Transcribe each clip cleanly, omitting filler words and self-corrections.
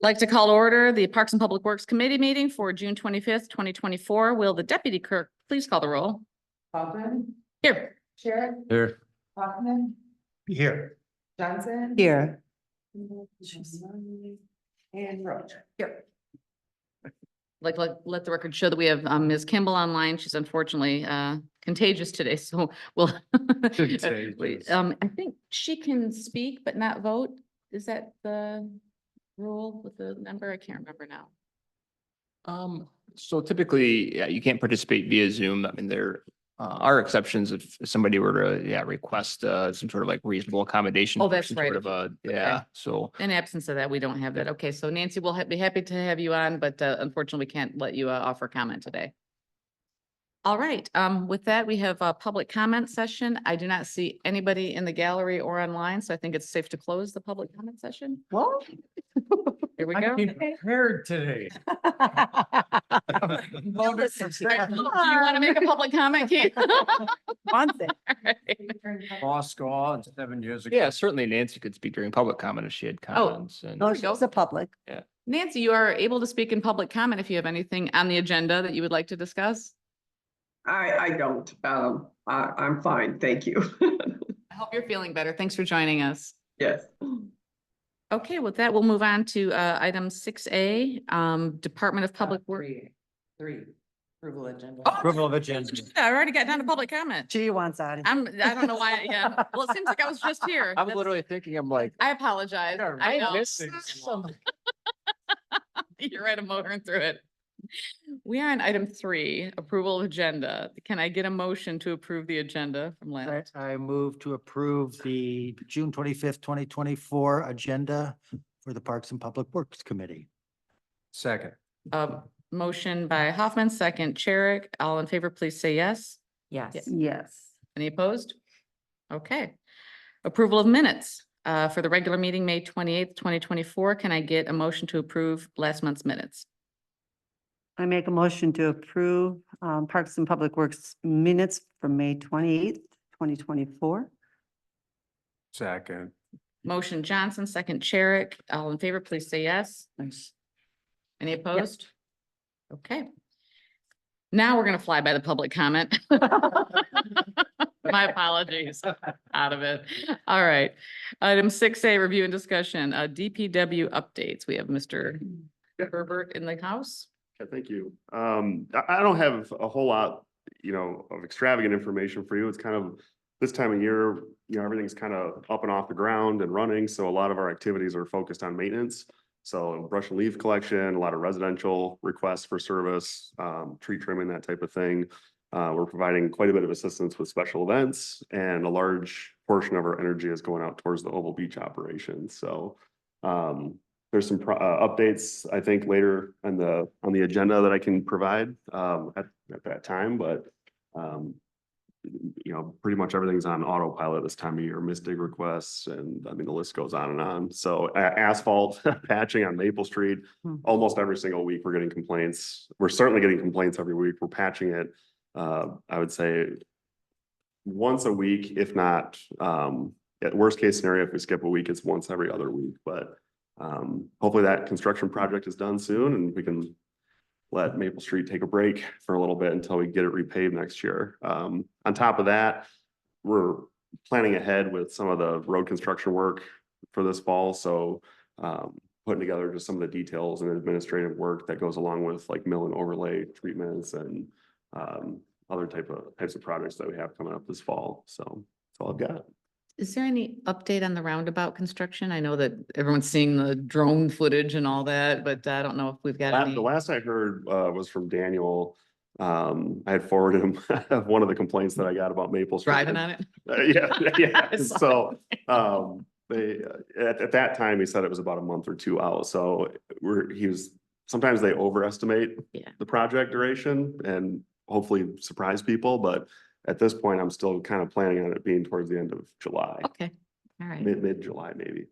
Like to call to order the Parks and Public Works Committee meeting for June 25th, 2024. Will the deputy clerk please call the roll? Hoffman, Here. Sherrick, Here. Hoffman, Here. Johnson. Here. And Roach. Here. Let the record show that we have Ms. Kimball online. She's unfortunately contagious today, so we'll. Contagious. I think she can speak but not vote. Is that the rule with the number? I can't remember now. So typically, yeah, you can't participate via Zoom. I mean, there are exceptions if somebody were to, request some sort of like reasonable accommodation. Oh, for that's some right. sort of a, so. In absence of that, we don't have that. Okay, so Nancy, we'll be happy to have you on, but unfortunately, we can't let you offer comment today. All right, with that, we have a public comment session. I do not see anybody in the gallery or online, so I think it's safe to close the public comment session. What? Here we go. prepared today. Do you want to make a public comment, Keith? Wants it. Moscow and 7 years ago. Yeah, certainly Nancy could speak during public comment if she had comments and. No, we go. she's a public. Nancy, you are able to speak in public comment if you have anything on the agenda that you would like to discuss. I don't. I'm fine. Thank you. I hope you're feeling better. Thanks for joining us. Yes. Okay, with that, we'll move on to item 6A, Department of Public Works. Three. Approval agenda. Approval of agenda. I already got down to public comment. She wants out. I don't know why, yeah. Well, it seems like I was just here. I was That's- literally thinking, I'm like. I apologize. I know. missed some. You're right, I'm motoring through it. We are on item 3, approval of agenda. Can I get a motion to approve the agenda from last? I move to approve the June 25th, 2024 agenda for the Parks and Public Works Committee. Second. Motion by Hoffman, second Cherrick. All in favor, please say yes. Yes. Yes. Yes. Any opposed? Okay. Approval of minutes for the regular meeting, May 28th, 2024. Can I get a motion to approve last month's minutes? I make a motion to approve Parks and Public Works minutes from May 28th, 2024. Second. Motion Johnson, second Cherrick. All in favor, please say yes. Any opposed? Okay. Now we're going to fly by the public comment. My apologies. Out of it. All right. Item 6A, review and discussion, DPW updates. We have Mr. Herbert in the house. Yeah, thank you. I don't have a whole lot, of extravagant information for you. It's kind of this time of year, everything's kind of up and off the ground and running. So a lot of our activities are focused on maintenance. So brush and leaf collection, a lot of residential requests for service, tree trimming, that type of thing. We're providing quite a bit of assistance with special events, and a large portion of our energy is going out towards the Oval Beach operation. So there's some updates, I think, later on the agenda that I can provide at that time, but pretty much everything's on autopilot this time of year, misdig requests, and I mean, the list goes on and on. So asphalt patching on Maple Street, almost every single week we're getting complaints. We're certainly getting complaints every week. We're patching it, I would say once a week, if not, at worst case scenario, if we skip a week, it's once every other week. But hopefully that construction project is done soon and we can let Maple Street take a break for a little bit until we get it repaved next year. On top of that, we're planning ahead with some of the road construction work for this fall. So putting together just some of the details and administrative work that goes along with like mill and overlay treatments and other types of projects that we have coming up this fall. So that's all I've got. Is there any update on the roundabout construction? I know that everyone's seeing the drone footage and all that, but I don't know if we've got any. The last I heard was from Daniel. I had forwarded him one of the complaints that I got about Maple Street. Driving on it? Yeah. I saw So they at that time he said it was about a month or two out. So sometimes they overestimate the project duration and hopefully surprise people, but at this point, I'm still kind of planning on it being towards the end of July. Okay, all right. Mid-July, maybe.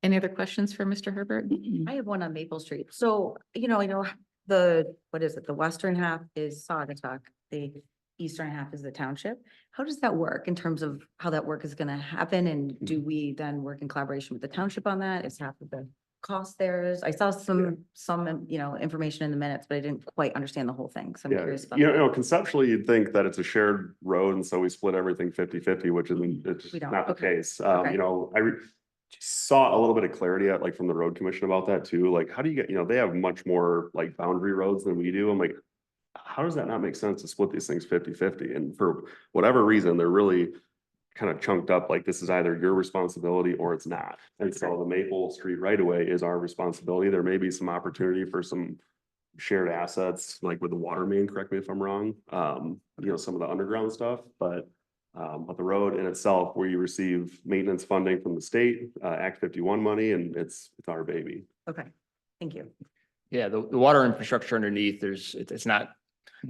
Any other questions for Mr. Herbert? I have one on Maple Street. So, I know what is it? The western half is Saugatuck, the eastern half is the township. How does that work in terms of how that work is gonna happen? And do we then work in collaboration with the township on that? Is half of the cost there is? I saw some, you know, information in the minutes, but I didn't quite understand the whole thing. So I'm Yeah, curious about. you that. know, conceptually, you'd think that it's a shared road, and so we split everything 50-50, which isn't, it's We don't. not the Okay. case. Okay. You know, saw a little bit of clarity like from the road commission about that too. Like, how do you get, you know, they have much more like boundary roads than we do. I'm like, how does that not make sense to split these things 50-50? And for whatever reason, they're really kind of chunked up, like this is either your responsibility or it's not. And so the Maple Street right away is our responsibility. There may be some opportunity for some shared assets, like with the water main, correct me if I'm wrong, you know, some of the underground stuff, but the road in itself, where you receive maintenance funding from the state, Act 51 money, and it's our baby. Okay, thank you. Yeah, the water infrastructure underneath, it's not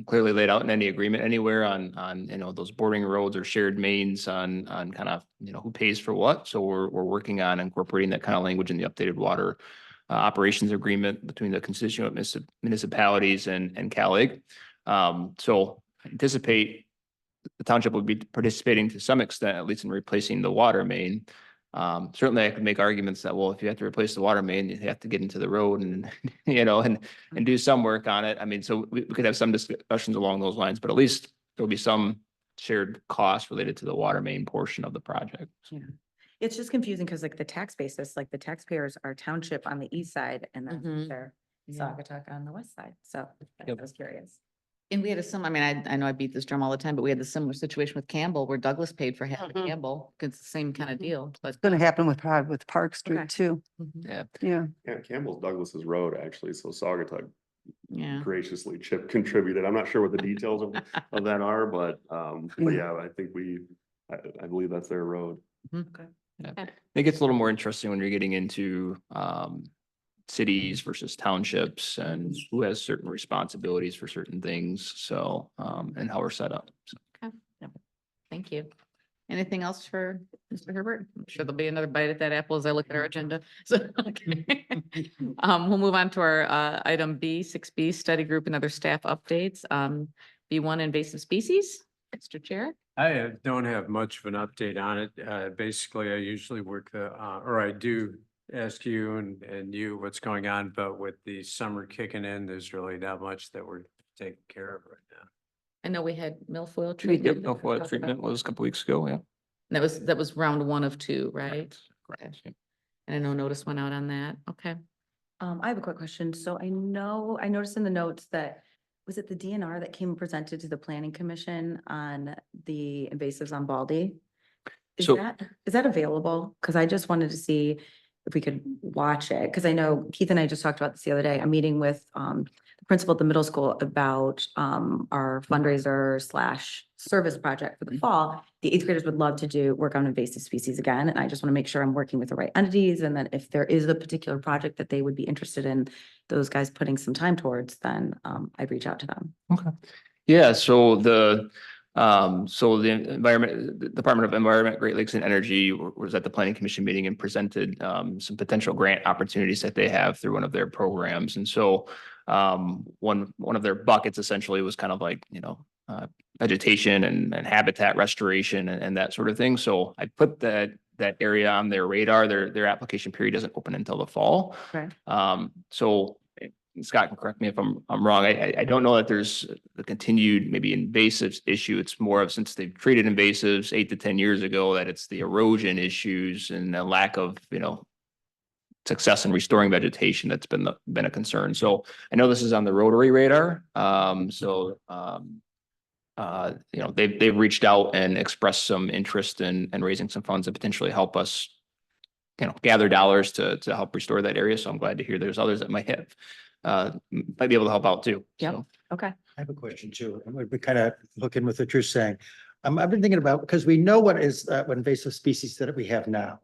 clearly laid out in any agreement anywhere on, you know, those boarding roads or shared mains on kind of, you know, who pays for what. So we're working on incorporating that kind of language in the updated water operations agreement between the constituent municipalities and CalAg. So anticipate the township will be participating to some extent, at least in replacing the water main. Certainly I could make arguments that, well, if you have to replace the water main, you have to get into the road and, you know, and do some work on it. I mean, so we could have some discussions along those lines, but at least there'll be some shared costs related to the water main portion of the project. Yeah. It's just confusing because like the tax basis, like the taxpayers are township on the east side and then Mhm. they're Yeah. Saugatuck on the west side. So I Yep. was curious. And we had I mean, I know I beat this drum all the time, but we had the similar situation with Campbell where Douglas paid for half of Mhm. Campbell. It's the same kind of Mhm. deal, but. It's gonna happen with Park Okay. Street too. Mhm. Yeah. Yeah. Yeah, Campbell's Douglas's road, actually, so Saugatuck Yeah. graciously contributed. I'm not sure what the details of that are, but yeah, I think I believe that's their road. It gets a little more interesting when you're getting into cities versus townships and who has certain responsibilities for certain things. So and how we're set up. So, Thank you. Anything else for Mr. Herbert? I'm sure there'll be another bite at that apple as I look at our agenda. So, okay. We'll move on to our item B, 6B, study group and other staff updates. B1 invasive species, Mr. Chair. I don't have much of an update on it. Basically, I usually work or I do ask you and you what's going on, but with the summer kicking in, there's really not much that we're taking care of right now. I know we had milfoil We treatment. did. no, what treatment was a couple weeks ago. Yeah. That was round 1 of 2, right? Correct. Okay. And I know notice went out on that. Okay. I have a quick question. So I noticed in the notes that, was it the DNR that came and presented to the planning commission on the invasives on Baldy? Is So- that available? Because I just wanted to see if we could watch it, because I know Keith and I just talked about this the other day. I'm meeting with the principal at the middle school about our fundraiser / service project for the fall. The 8th graders would love to work on invasive species again, and I just want to make sure I'm working with the right entities, and then if there is a particular project that they would be interested in, those guys putting some time towards, then I'd reach out to them. Okay. Yeah, so the the Department of Environment, Great Lakes and Energy was at the Planning Commission meeting and presented some potential grant opportunities that they have through one of their programs. And so one of their buckets essentially was kind of like, you know, vegetation and habitat restoration and that sort of thing. So I put that area on their radar. Their application period doesn't open until the fall. Okay. So Scott can correct me if I'm wrong. I don't know that there's the continued maybe invasives issue. It's more of, since they've treated invasives 8 to 10 years ago, that it's the erosion issues and the lack of, you know, success in restoring vegetation that's been a concern. So I know this is on the Rotary radar. You know, they've reached out and expressed some interest in raising some funds to potentially help us, you know, gather dollars to help restore that area. So I'm glad to hear there's others that might be able to help out too. Yep. So, Okay. I have a question too. I'm going to kind of hook in with what you're saying. I've been thinking about, because we know what invasive species that we have now.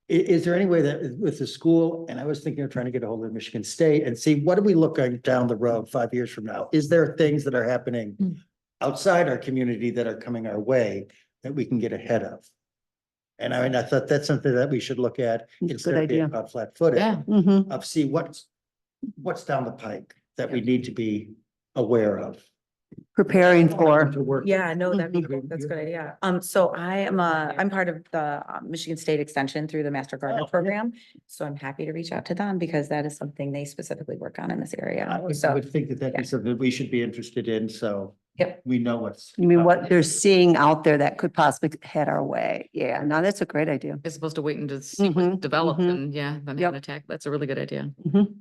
Is there any way that with the school, and I was thinking of trying to get a hold of Michigan State and see, what are we looking down the road 5 years from now? Is there things that are happening outside our community that are coming our way that we can get ahead of? And I mean, I thought that's something that we should look at Good instead of being idea. about flat footed. Yeah. Mhm. Of see what's down the pike that we need to be aware of. preparing for. To work. Yeah, no, that'd be, Mhm. that's a good idea. So I'm part of the Michigan State Extension through the Master Gardener Oh, yeah. Program. So I'm happy to reach out to them because that is something they specifically work on in this area. I So, would think that that'd yeah. be something we should be interested in, so. Yep. We know what's. You mean what they're seeing out there that could possibly head our way? Yeah, no, that's a great idea. As opposed to waiting to see what Mhm, develops mhm. and yeah, then have Yep. an attack. That's a really good idea. Mhm.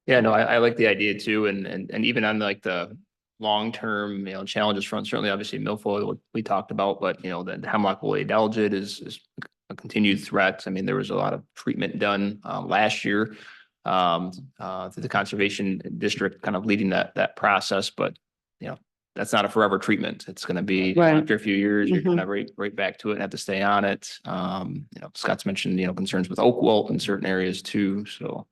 Yeah, no, I like the idea too, and even on like the long-term, challenges front, certainly obviously milfoil, what we talked about, but the hemlock woolly adelgid is a continued threat. I mean, there was a lot of treatment done last year through the conservation district kind of leading that process, but that's not a forever treatment. It's going to be Right. after a few years, you're Mhm. kind of right back to it and have to stay on it. Scott's mentioned, concerns with oak wilt in certain areas too, so.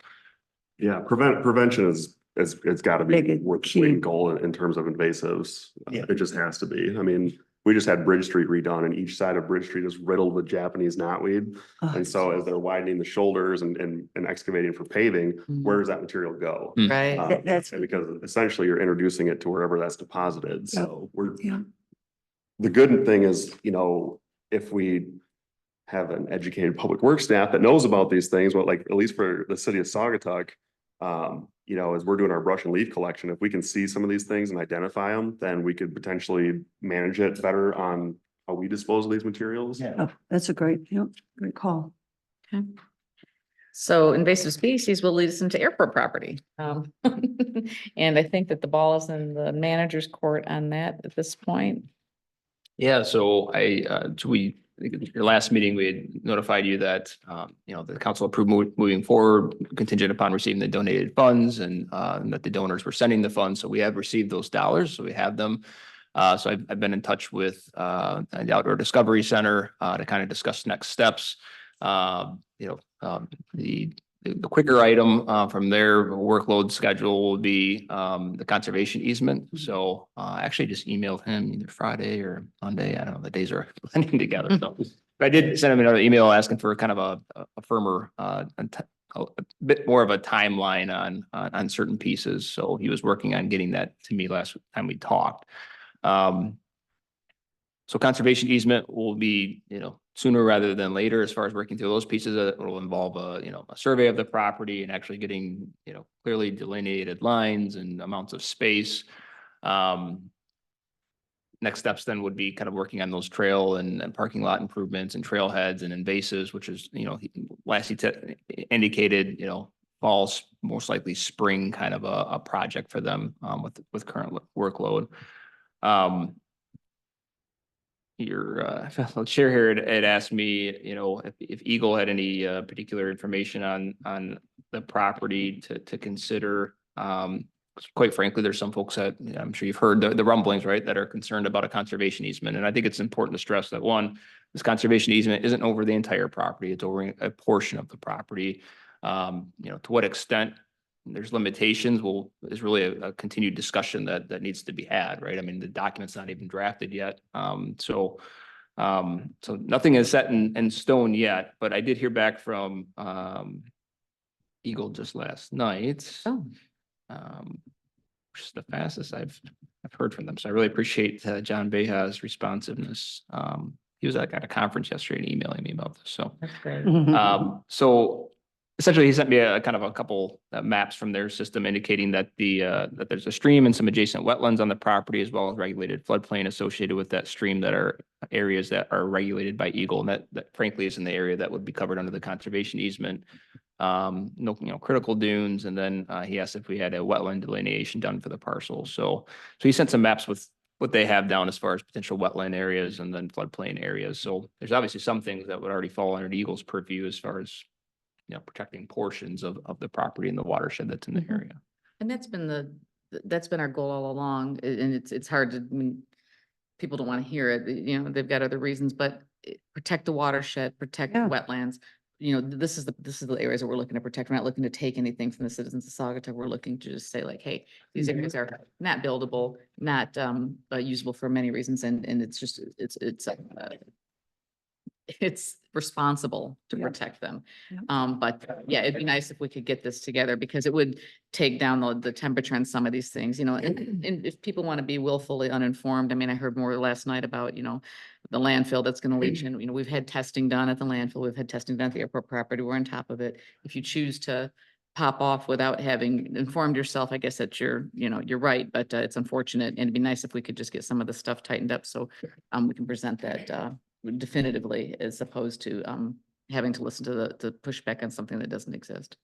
Yeah, prevention is, it's gotta be Big worth key. the weight in gold in terms of invasives. Yeah. It just has to be. I mean, we just had Bridge Street redone and each side of Bridge Street is riddled with Japanese knotweed. Oh, And so as they're widening the shoulders and excavating for paving, Mhm. where does that material go? Mm. Right. That's- And because essentially you're introducing it to wherever that's deposited, so we're. Yeah. The good thing is, if we have an educated public works staff that knows about these things, but like, at least for the city of Saugatuck, as we're doing our brush and leaf collection, if we can see some of these things and identify them, then we could potentially manage it better on how we dispose of these materials. Yeah. Oh, that's a great, great call. So invasive species will lead us into airport property. And I think that the ball is in the manager's court on that at this point. Yeah, so your last meeting, we had notified you that, the council approved moving forward contingent upon receiving the donated funds and that the donors were sending the funds. So we have received those dollars, so we have them. So I've been in touch with the Outdoor Discovery Center to kind of discuss next steps. The quicker item from their workload schedule will be the conservation easement. So I actually just emailed him either Friday or Monday. I don't know, the days are blending together. So but I did send him another email asking for kind of a firmer, a bit more of a timeline on certain pieces. So he was working on getting that to me last time we talked. So conservation easement will be, sooner rather than later as far as working through those pieces. It will involve a survey of the property and actually getting, clearly delineated lines and amounts of space. Next steps then would be kind of working on those trail and parking lot improvements and trailheads and invasives, which is, last he indicated, falls most likely spring kind of a project for them with current workload. Your fellow chair here had asked me, if Eagle had any particular information on the property to consider. Quite frankly, there's some folks that I'm sure you've heard the rumblings, right, that are concerned about a conservation easement. And I think it's important to stress that one, this conservation easement isn't over the entire property, it's over a portion of the property. To what extent there's limitations is really a continued discussion that needs to be had, right? I mean, the document's not even drafted yet. So nothing is set in stone yet, but I did hear back from Eagle just last night. Oh. Which is the fastest I've heard from them. So I really appreciate John Beha's responsiveness. He was at a conference yesterday and emailing me about this. So That's great. so essentially, he sent me a couple maps from their system indicating that that there's a stream and some adjacent wetlands on the property, as well as regulated floodplain associated with that stream that are areas that are regulated by Eagle, and that frankly is in the area that would be covered under the conservation easement. No, critical dunes, and then he asked if we had a wetland delineation done for the parcel. So he sent some maps with what they have down as far as potential wetland areas and then floodplain areas. So there's obviously some things that would already fall under the Eagle's purview as far as protecting portions of the property and the watershed that's in the Mhm. area. And that's been our goal all along. And it's hard to, I mean, people don't want to hear it, they've got other reasons, but protect the watershed, protect Yeah. wetlands. This is the areas that we're looking to protect. We're not looking to take anything from the citizens of Saugatuck. We're looking to just say like, hey, these Mhm. areas are not buildable, not usable for many reasons. And it's just, it's responsible to Yep. protect them. Yep. But yeah, it'd be nice if we could get this together because it would take down the temperature on some of these things, you know, and if people want to be willfully uninformed, I mean, I heard more last night about, you know, the landfill that's going to leach in, you know, we've had testing done at the landfill, we've had testing done at the airport property, we're on top of it. If you choose to pop off without having informed yourself, I guess that you're right, but it's unfortunate and it'd be nice if we could just get some of the stuff tightened up so we can present that definitively as opposed to having to listen to the pushback on something that doesn't exist.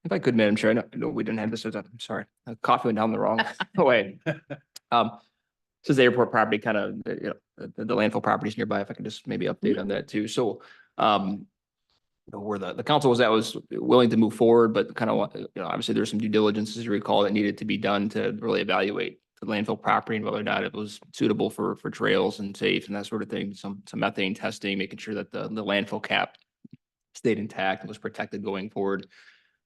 If I could, Madam Chair, I know we didn't have this, I'm sorry, coffee went down the wrong way. Says the airport property kind of, you know, the landfill properties nearby, if I could just maybe update on that too. So, you know, where the council was willing to move forward, but kind of, you know, obviously there's some due diligence, as you recall, that needed to be done to really evaluate the landfill property and whether or not it was suitable for trails and safe and that sort of thing. Some methane testing, making sure that the landfill cap stayed intact and was protected going forward.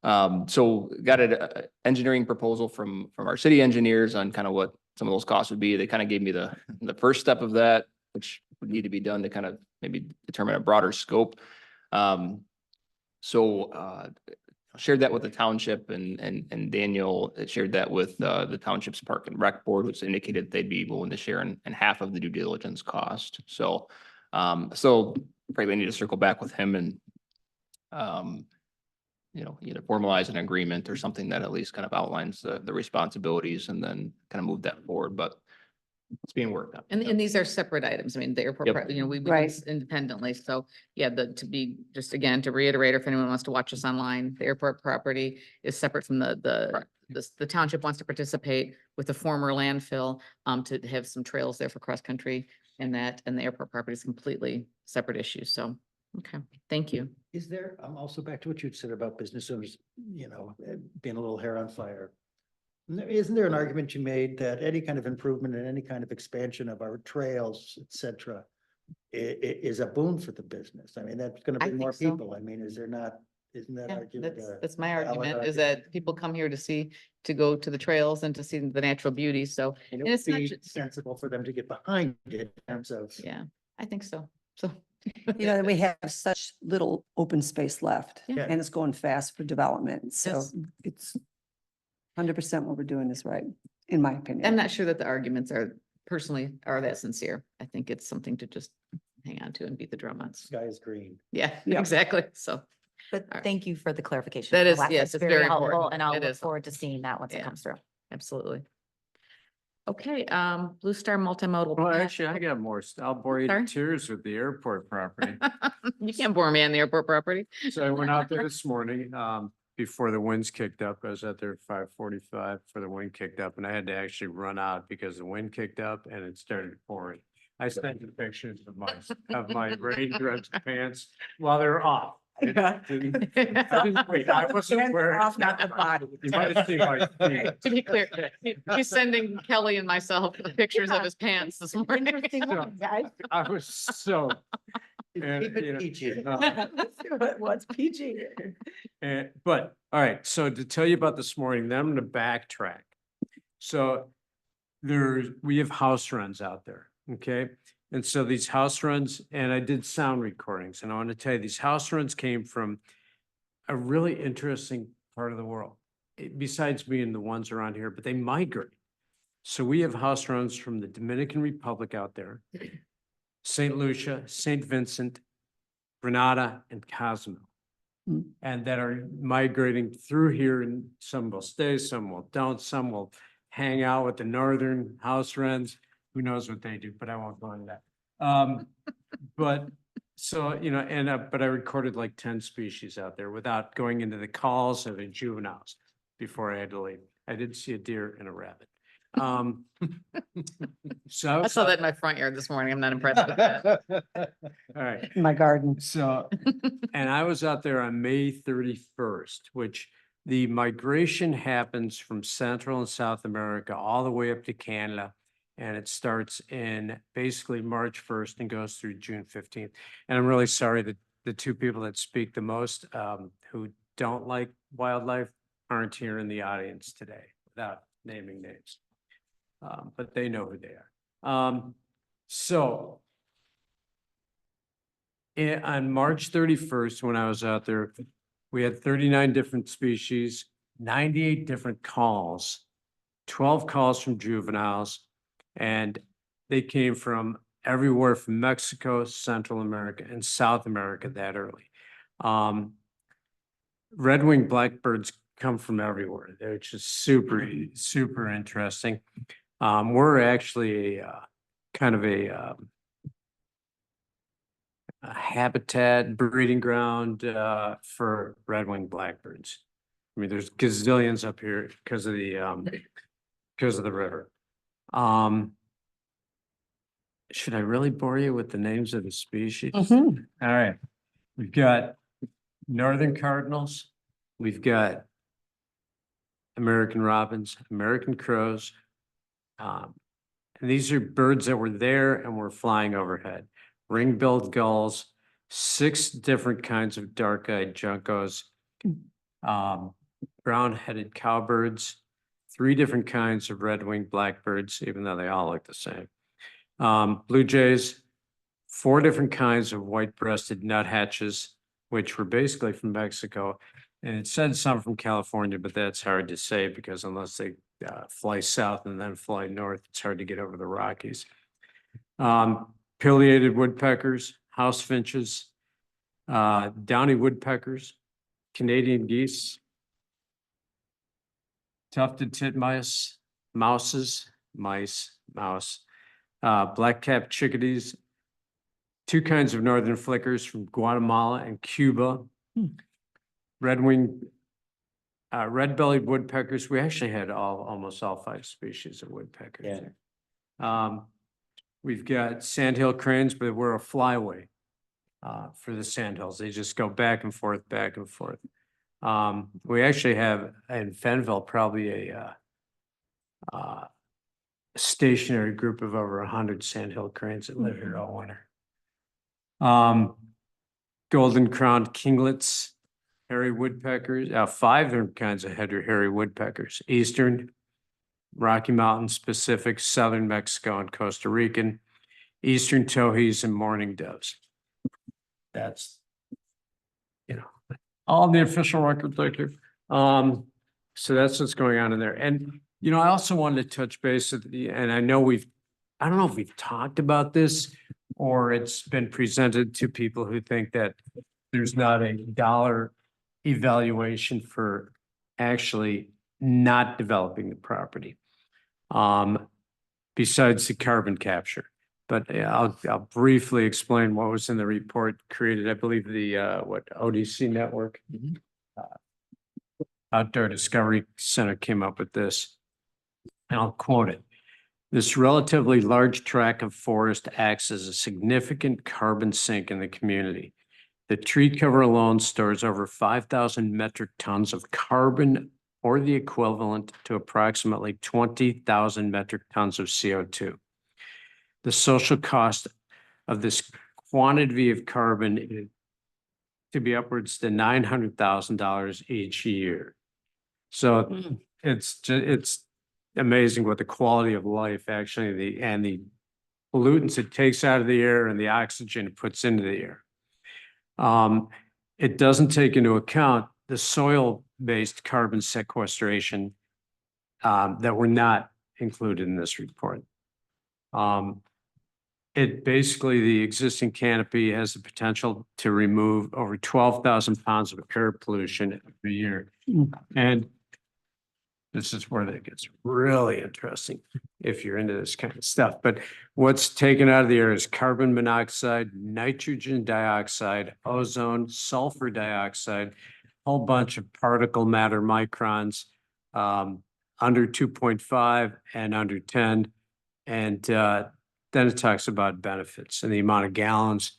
So got an engineering proposal from our city engineers on kind of what some of those costs would be. They kind of gave me the first step of that, which would need to be done to kind of maybe determine a broader scope. Shared that with the township and Daniel shared that with the township's park and rec board, which indicated they'd be willing to share in half of the due diligence cost. So probably need to circle back with him and you know, either formalize an agreement or something that at least kind of outlines the responsibilities and then kind of move that forward, but it's being worked on. And these are separate items. I mean, the airport, Yep. you know, we do Right. this independently. So yeah, to be, just again, to reiterate, or if anyone wants to watch us online, the airport property is separate from the township wants to participate with the former landfill to have some trails there for cross-country and the airport property is completely separate issues. So, okay, thank you. Is there, I'm also back to what you'd said about business owners, you know, being a little hair on fire. Isn't there an argument you made that any kind of improvement and any kind of expansion of our trails, et cetera, is a boon for the business? I mean, that's gonna I bring more think so. people. I mean, isn't that Yeah, argument? that's my valid argument is argument? that people come here to go to the trails and to see the natural beauty. So, And and it it's would not be just, sensible for them to get behind it in terms of. yeah, I think so. So. You know, we have such little open space left Yeah. and it's going fast for development. So Yes. it's 100% what we're doing is right, in my opinion. I'm not sure that the arguments are that sincere. I think it's something to just hang on to and beat the drum on. Sky is green. Yeah, Yeah. exactly. So, But right. thank you for the clarification. That is- Alexa. yes, It's it's very very helpful, important. and I'll It look is. forward to seeing that once it Yeah. comes through. absolutely. Okay, Blue Star Multimodal. Well, Plan. actually, I got more. I'll bore you Sorry? to tears with the airport property. You can't bore me on the airport property. So I went out there this morning, before the winds kicked up. I was out there at 5:45 before the wind kicked up and I had to actually run out because the wind kicked up and it started pouring. I sent the pictures of my rain drenched pants while they were off. I didn't wait, I wasn't Hands wearing. off, not the body. You might have seen my feet. To be clear, he's sending Kelly and myself the pictures of his pants this morning. Interesting one, guys. I was so. and, Keep it you know, PG. What's PG? But, all right, so to tell you about this morning, then I'm gonna backtrack. So we have house runs out there, okay? And so these house runs, and I did sound recordings, and I want to tell you, these house runs came from a really interesting part of the world, besides being the ones around here, but they migrate. So we have house runs from the Dominican Republic out there, St. Lucia, St. Vincent, Grenada, and Cozumel. Hmm. And that are migrating through here, and some will stay, some will don't, some will hang out with the northern house runs. Who knows what they do, but I won't go into that. But so, you know, but I recorded like 10 species out there without going into the calls of the juveniles before I had to leave. I did see a deer and a rabbit. So, I saw that in my front yard this morning. I'm not impressed with that. all right. In my garden. So, and I was out there on May 31st, which the migration happens from Central and South America all the way up to Canada. And it starts in basically March 1st and goes through June 15th. And I'm really sorry that the two people that speak the most, who don't like wildlife, aren't here in the audience today without naming names. But they know who they are. So on March 31st, when I was out there, we had 39 different species, 98 different calls, 12 calls from juveniles, and they came from everywhere from Mexico, Central America, and South America that early. Red-winged blackbirds come from everywhere. They're just super, super interesting. We're actually kind of a habitat breeding ground for red-winged blackbirds. I mean, there's gazillions up here because of the river. Should I really bore you with the names of the species? All right, we've got northern cardinals, we've got American robins, American crows. And these are birds that were there and were flying overhead. Ring-billed gulls, 6 different kinds of dark-eyed juncos, brown-headed cowbirds, 3 different kinds of red-winged blackbirds, even though they all look the same. Blue jays, 4 different kinds of white-breasted nuthatches, which were basically from Mexico. And it said some from California, but that's hard to say because unless they fly south and then fly north, it's hard to get over the Rockies. Pileated woodpeckers, house finches, downy woodpeckers, Canadian geese, tufted titmice, mouse, black-capped chickadees, 2 kinds of northern flickers from Guatemala and Cuba, red-bellied woodpeckers. We actually had almost all 5 species of woodpeckers. Yeah. We've got sandhill cranes, but we're a flyway for the sandhills. They just go back and forth, back and forth. We actually have in Fenville probably a stationary group of over 100 sandhill cranes that live here all winter. Golden crowned kinglets, hairy woodpeckers, 5 different kinds of hairy woodpeckers, eastern, Rocky Mountains, Pacific, southern Mexico, and Costa Rican, eastern towhees, and mourning doves. That's, all the official records right here. So that's what's going on in there. And, I also wanted to touch base with and I know I don't know if we've talked about this or it's been presented to people who think that there's not a dollar evaluation for actually not developing the property. Besides the carbon capture. But I'll briefly explain what was in the report created, I believe the ODC network. Outdoor Discovery Center came up with this. And I'll quote it. This relatively large tract of forest acts as a significant carbon sink in the community. The tree cover alone stores over 5,000 metric tons of carbon, or the equivalent to approximately 20,000 metric tons of CO2. The social cost of this quantity of carbon is to be upwards to $900,000 each year. So it's amazing what the quality of life actually, and the pollutants it takes out of the air and the oxygen it puts into the air. It doesn't take into account the soil-based carbon sequestration that were not included in this report. It basically, the existing canopy has the potential to remove over 12,000 pounds of air pollution every year. And this is where that gets really interesting if you're into this kind of stuff. But what's taken out of the air is carbon monoxide, nitrogen dioxide, ozone, sulfur dioxide, whole bunch of particle matter microns, under 2.5 and under 10. And then it talks about benefits and the amount of gallons,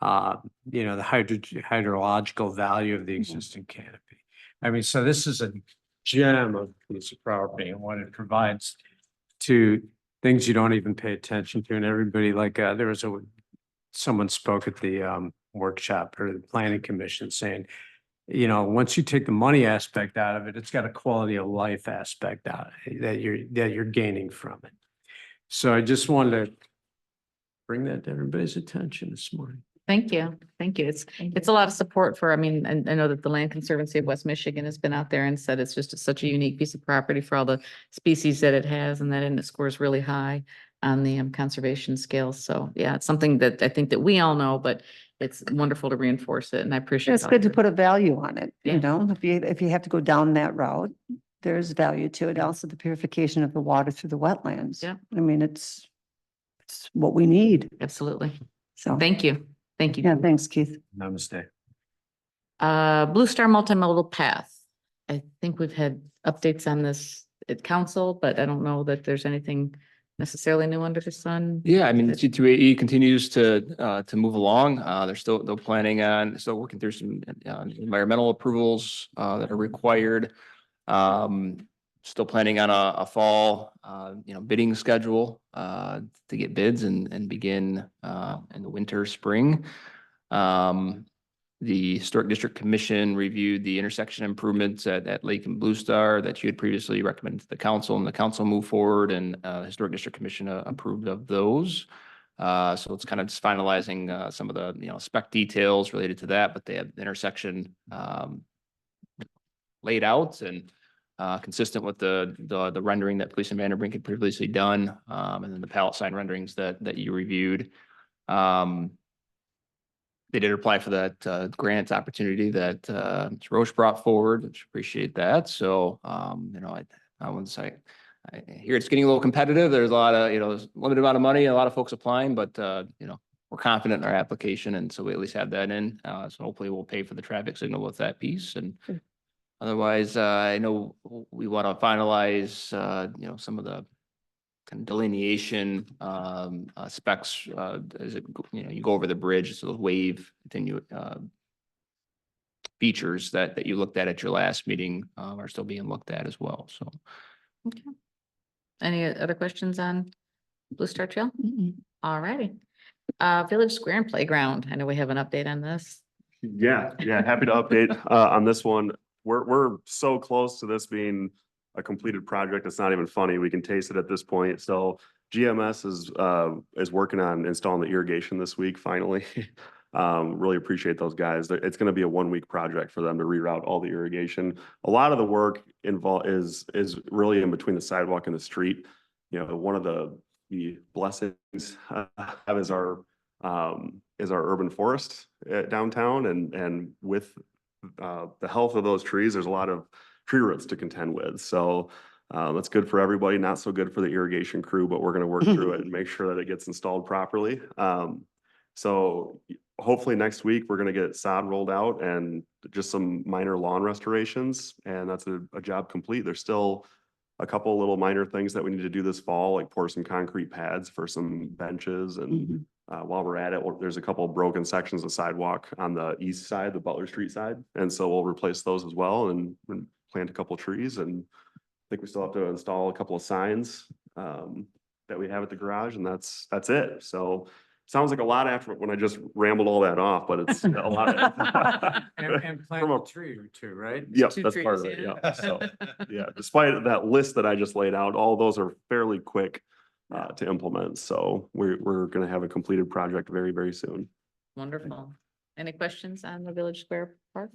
the hydrological value of the existing canopy. I mean, so this is a gem of piece of property and what it provides to things you don't even pay attention to. And everybody, like there was someone spoke at the workshop or the planning commission saying, once you take the money aspect out of it, it's got a quality of life aspect out that you're gaining from it. So I just wanted to bring that to everybody's attention this morning. Thank you. Thank you. It's a lot of support for, I mean, and I know that the Land Conservancy of West Michigan has been out there and said it's just such a unique piece of property for all the species that it has and it scores really high on the conservation scale. So yeah, it's something that I think that we all know, but it's wonderful to reinforce it and I appreciate. It's all good to your- put a value on it, Yeah. you know, if you have to go down that route, there's value to it. Also, the purification of the water through the wetlands. Yeah. I mean, it's what we need. Absolutely. So, Thank you. Thank you. yeah, thanks, Keith. Namaste. Blue Star Multimodal Path. I think we've had updates on this at council, but I don't know that there's anything necessarily new under the sun. Yeah, I mean, C2AE continues to move along. They're still planning on, still working through some environmental approvals that are required. Still planning on a fall, bidding schedule to get bids and begin in the winter, spring. The Historic District Commission reviewed the intersection improvements at Lake and Blue Star that you had previously recommended to the council, and the council moved forward and Historic District Commission approved of those. So it's kind of just finalizing some of the, spec details related to that, but they have the intersection laid out and consistent with the rendering that Police and Vanderbrink had previously done, and then the pallet sign renderings that you reviewed. They did apply for that grant opportunity that Mr. Roche brought forward, which appreciate that. So, I wouldn't say, I hear it's getting a little competitive. There's a lot of, there's a limited amount of money, a lot of folks applying, but, we're confident in our application. And so we at least have that in. So hopefully we'll pay for the traffic signal with that piece. And otherwise, I know we want to finalize, some of the kind of delineation specs as it, you go over the bridge, so those wave continue features that you looked at your last meeting are still being looked at as well. So Okay. Any other questions on Blue Star Trail? All righty. Village Square and Playground. I know we have an update on this. Yeah, happy to update on this one. We're so close to this being a completed project. It's not even funny. We can taste it at this point. So GMS is working on installing the irrigation this week, finally. Really appreciate those guys. It's going to be a 1-week project for them to reroute all the irrigation. A lot of the work involved is really in between the sidewalk and the street. One of the blessings have is our urban forest downtown, and with the health of those trees, there's a lot of tree roots to contend with. So that's good for everybody, not so good for the irrigation crew, but we're going to work through it and make sure that it gets installed properly. So hopefully next week we're going to get sod rolled out and just some minor lawn restorations, and that's a job complete. There's still a couple little minor things that we need to do this fall, like pour some concrete pads for some benches. And while we're at it, there's a couple of broken sections of sidewalk on the east side, the Butler Street side. And so we'll replace those as well and plant a couple trees. And I think we still have to install a couple of signs that we have at the garage, and that's it. So sounds like a lot after when I just rambled all that off, but it's a lot. And plant a tree or two, right? Yep, Two that's part of trees, it. yeah. Yeah. So, yeah, despite that list that I just laid out, all those are fairly quick to implement. So we're going to have a completed project very, very soon. Wonderful. Any questions on the Village Square Park?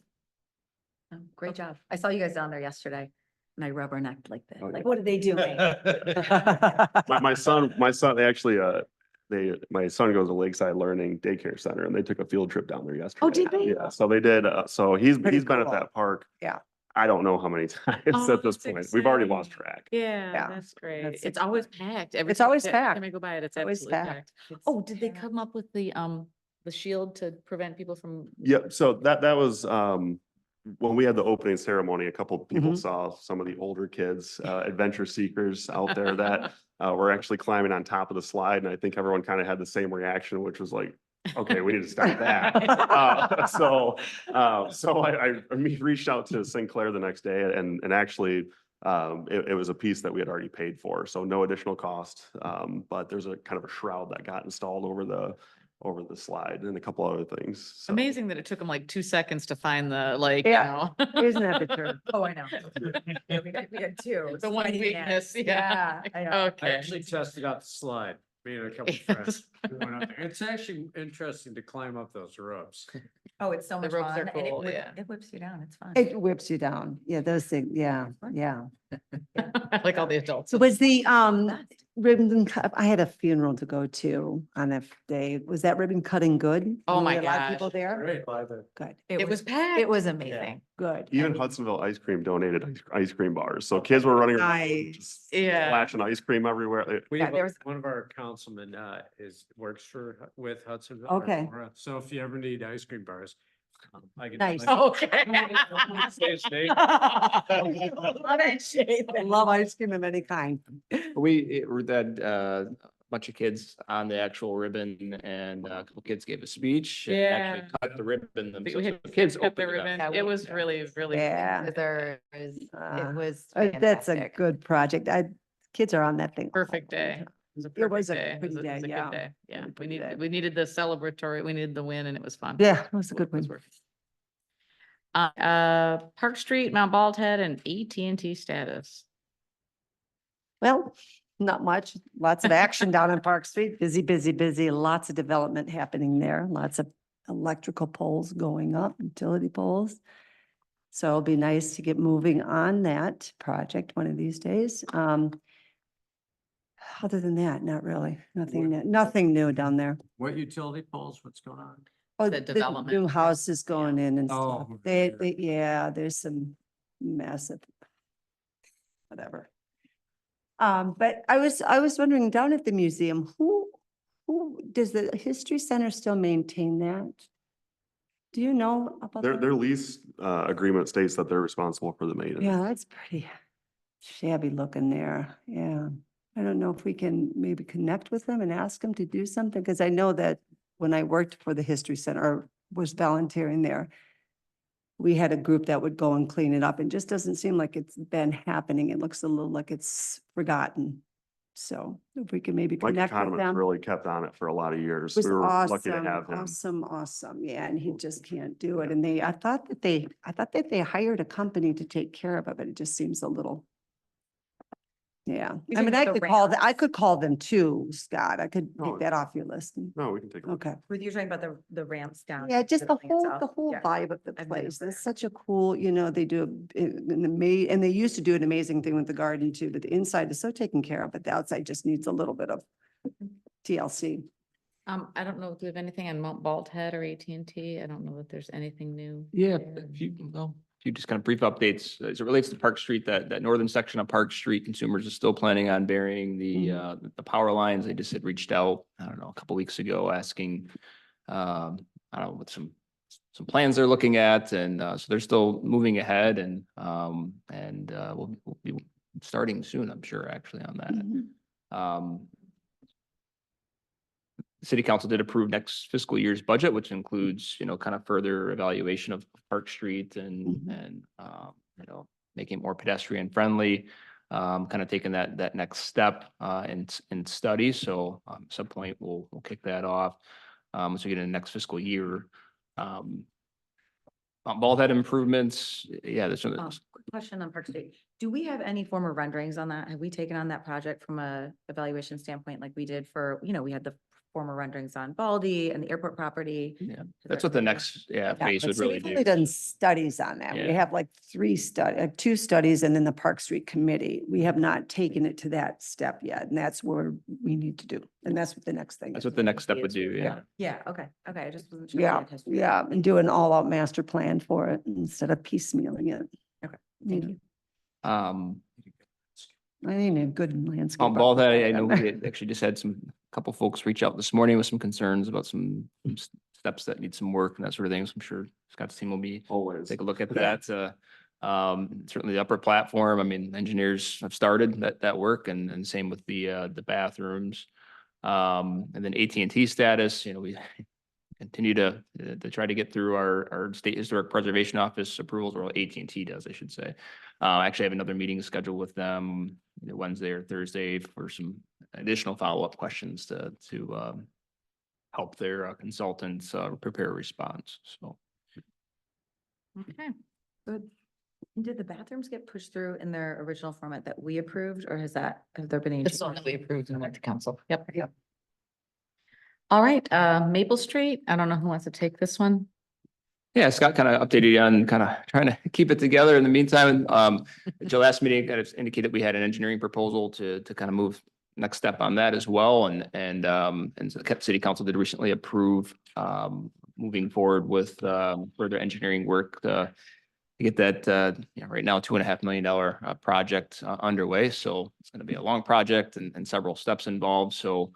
Great job. I saw you guys down there yesterday and I rubbernecked like this. Oh, yeah. Like, what are they doing? My son, they actually, my son goes to Lakeside Learning Daycare Center, and they took a field trip down there yesterday. Oh, did they? Yeah, so they did. So he's Pretty been at cool. that park. Yeah. I don't know how many times Oh, at this that's point. We've already exciting. lost track. Yeah, Yeah, that's great. that's It's always packed. Every It's always time packed. I go by it, it's Always absolutely packed. packed. Oh, did they come up with the shield to prevent people from? Yep, so that was when we had the opening ceremony, a couple of people Mhm. saw some of the older kids, adventure seekers out there that were actually climbing on top of the slide. And I think everyone kind of had the same reaction, which was like, okay, we need to stop that. So I reached out to Sinclair the next day, and actually it was a piece that we had already paid for, so no additional cost. But there's a kind of a shroud that got installed over the slide and a couple other things. So. Amazing that it took them like 2 seconds to find the, Yeah. Isn't that the truth? Oh, I know. We had two. The one Fighting weakness, ants. yeah. I know. I Okay. actually tested out the slide. Me and a couple of friends. we went up there. It's actually interesting to climb up those ropes. Oh, it's so The much ropes fun. are And it cool, whip- yeah. It whips you down. It's fun. It whips you down. Yeah, those things, yeah, yeah. Like all the adults. So was the ribbon cut, I had a funeral to go to on that day. Was that ribbon cutting good? Oh Were my there a lot of people gosh. there? Great by the. Good, It was packed. It was amazing. good. Even Hudsonville Ice Cream donated ice cream bars. So kids were running around, Nice. just Yeah. splashing ice cream everywhere. We Yeah, have there was- one of our councilmen works with Hudson. Okay. So if you ever need ice cream bars. I can. Nice. Okay. Say his name. I love ice cream of any kind. We had a bunch of kids on the actual ribbon and a couple kids gave a speech. and actually Yeah. Cut the ribbon We themselves. had The kids cut the opened it up. ribbon. It was really, really. Yeah. It Uh, was. That's a fantastic. good project. Kids are on that thing. all Perfect the day. time. It was a It was perfect a day. It pretty was day, it was a yeah. good day. Yeah, Really we pretty day. needed the celebratory, we needed the win and it was fun. Yeah, it was a good It was one. worth it. Park Street, Mount Bald Head and AT&T status. Well, not much. Lots of action down on Park Street. Busy, busy, busy. Lots of development happening there. Lots of electrical poles going up, utility poles. So it'll be nice to get moving on that project one of these days. Other than that, not really. Nothing new down there. What utility poles, what's going on? Oh, The the development. new houses going in and Oh, stuff. yeah. Yeah, there's some massive, whatever. But I was wondering down at the museum, who, does the History Center still maintain that? Do you know about Their, that? their lease, agreement states that they're responsible for the maintenance. Yeah, that's pretty shabby looking there. Yeah. I don't know if we can maybe connect with them and ask them to do something, because I know that when I worked for the History Center or was volunteering there, we had a group that would go and clean it up. It just doesn't seem like it's been happening. It looks a little like it's forgotten. So if we can maybe Mike connect with Economist them. really kept on it for a lot of years. It was We were lucky to awesome, have him. awesome. Yeah, and he just can't do it. And I thought that they hired a company to take care of it, but it just seems a little. Yeah, You I mean, think I the I could call them too, Scott. I could No, take that off your list. No, we can take a look. Okay. Were you talking about the ramps down? Yeah, just the building itself? whole Yeah. vibe of the I've been place. over It's there. such a cool, they do and they used to do an amazing thing with the garden too, but the inside is so taken care of, but the outside just needs a little bit of TLC. I don't know, do we have anything on Mount Bald Head or AT&T? I don't know if there's anything new. Yeah, there. a few just kind of brief updates as it relates to Park Street, that northern section of Park Street, consumers are still planning on burying the power lines. They just had reached out, I don't know, a couple weeks ago asking, I don't know, what some plans they're looking at, and so they're still moving ahead and we'll be starting soon, I'm sure, actually on that. City Council did approve next fiscal year's budget, which includes, kind of further evaluation of Park Street and, making it more pedestrian friendly. Kind of taking that next step, in study. So, at some point we'll kick that off. As we get into next fiscal year. Bald head improvements, yeah, there's some. Quick question on Park Street. Do we have any former renderings on that? Have we taken on that project from a evaluation standpoint like we did for, we had the former renderings on Baldy and the airport property? Yeah, that's what the next, phase would So really we've do. only done studies on that. We Yeah. have like two studies and then the Park Street Committee. We have not taken it to that step yet, and that's where we need to do. And that's what the next thing That's is. what the next step would do, yeah. Yeah, okay, I just wasn't sure. if we Yeah, had history. yeah, and do an all-out master plan for it instead of piecemealing it. Okay, You thank know, you. I need a good landscape. On Bald Head, I architect know on we that. had actually just had couple folks reach out this morning with some concerns about some steps that need some work and that sort of thing. So I'm sure Scott's team will be Always. take a look at that. Certainly the upper platform, I mean, engineers have started that work and same with the bathrooms. And then AT&T status, we continue to try to get through our State Historic Preservation Office approvals, or AT&T does, I should say. I actually have another meeting scheduled with them either Wednesday or Thursday for some additional follow-up questions to help their consultants prepare a response. So Okay, Good. And did the bathrooms get pushed through in their original format that we approved, or have there been any? it's changes? only approved and went to council. Yep. All right, Maple Street, I don't know who wants to take this one. Yeah, Scott kind of updated you on kind of trying to keep it together in the meantime. At your last meeting, kind of indicated we had an engineering proposal to kind of move next step on that as well. And so the City Council did recently approve moving forward with further engineering work to get that, right now, $2.5 million project underway. So it's going to be a long project and several steps involved. So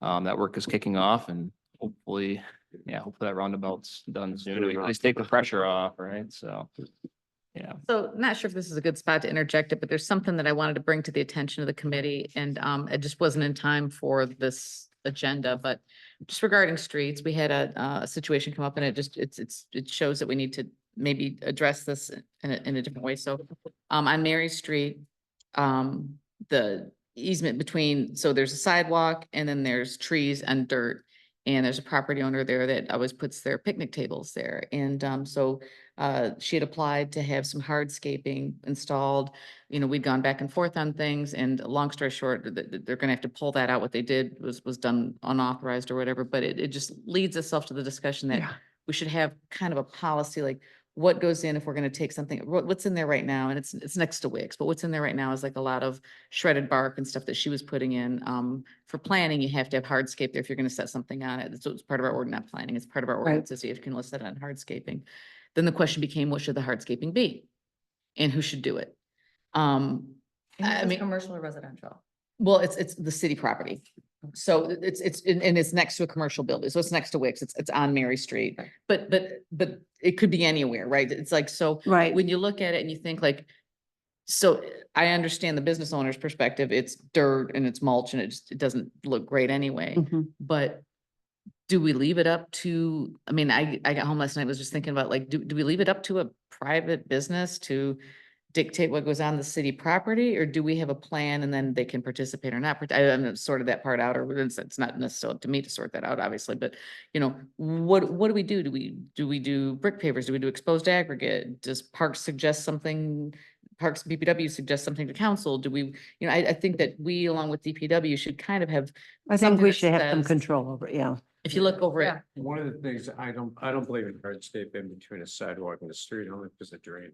that work is kicking off and hopefully that roundabout's done soon. At least take the pressure off, right? So, yeah. So not sure if this is a good spot to interject it, but there's something that I wanted to bring to the attention of the committee and it just wasn't in time for this agenda, but just regarding streets, we had a situation come up and it shows that we need to maybe address this in a different way. So on Mary Street, the easement between, so there's a sidewalk and then there's trees and dirt. And there's a property owner there that always puts their picnic tables there. And so she had applied to have some hardscaping installed. You know, we'd gone back and forth on things and long story short, they're gonna have to pull that out. What they did was done unauthorized or whatever, but it just leads itself to the discussion that we should have kind of a policy, like what goes in if we're gonna take something, what's in there right now, and it's next to Wix, but what's in there right now is like a lot of shredded bark and stuff that she was putting in. For planning, you have to have hardscape there if you're gonna set something on it. So it's part of our ordinance, not planning, it's part of our ordinance to see if you can list it on hardscaping. Then the question became, what should the hardscaping be? And who should do it? I mean, Commercial or residential? well, it's the city property. So and it's next to a commercial building. So it's next to Wix. It's on Mary Street. But it could be anywhere, right? It's like, so Right. when you look at it and you think like, so I understand the business owner's perspective, it's dirt and it's mulch and it doesn't look great anyway. Mhm. But do we leave it up to, I mean, I got home last night, was just thinking about like, do we leave it up to a private business to dictate what goes on the city property, or do we have a plan and then they can participate or not? I'm sorted that part out, or it's not necessarily to me to sort that out, obviously, but you know, what do we do? Do we do brick pavers? Do we do exposed aggregate? Does Parks suggest something? Parks BPW suggest something to council? Do we, you know, I think that we, along with DPW, should kind of have, I think something we that should have some says- control over it, yeah. if you look over it, One of the things, I don't believe in hardscape in between a sidewalk and the street, only because of drainage.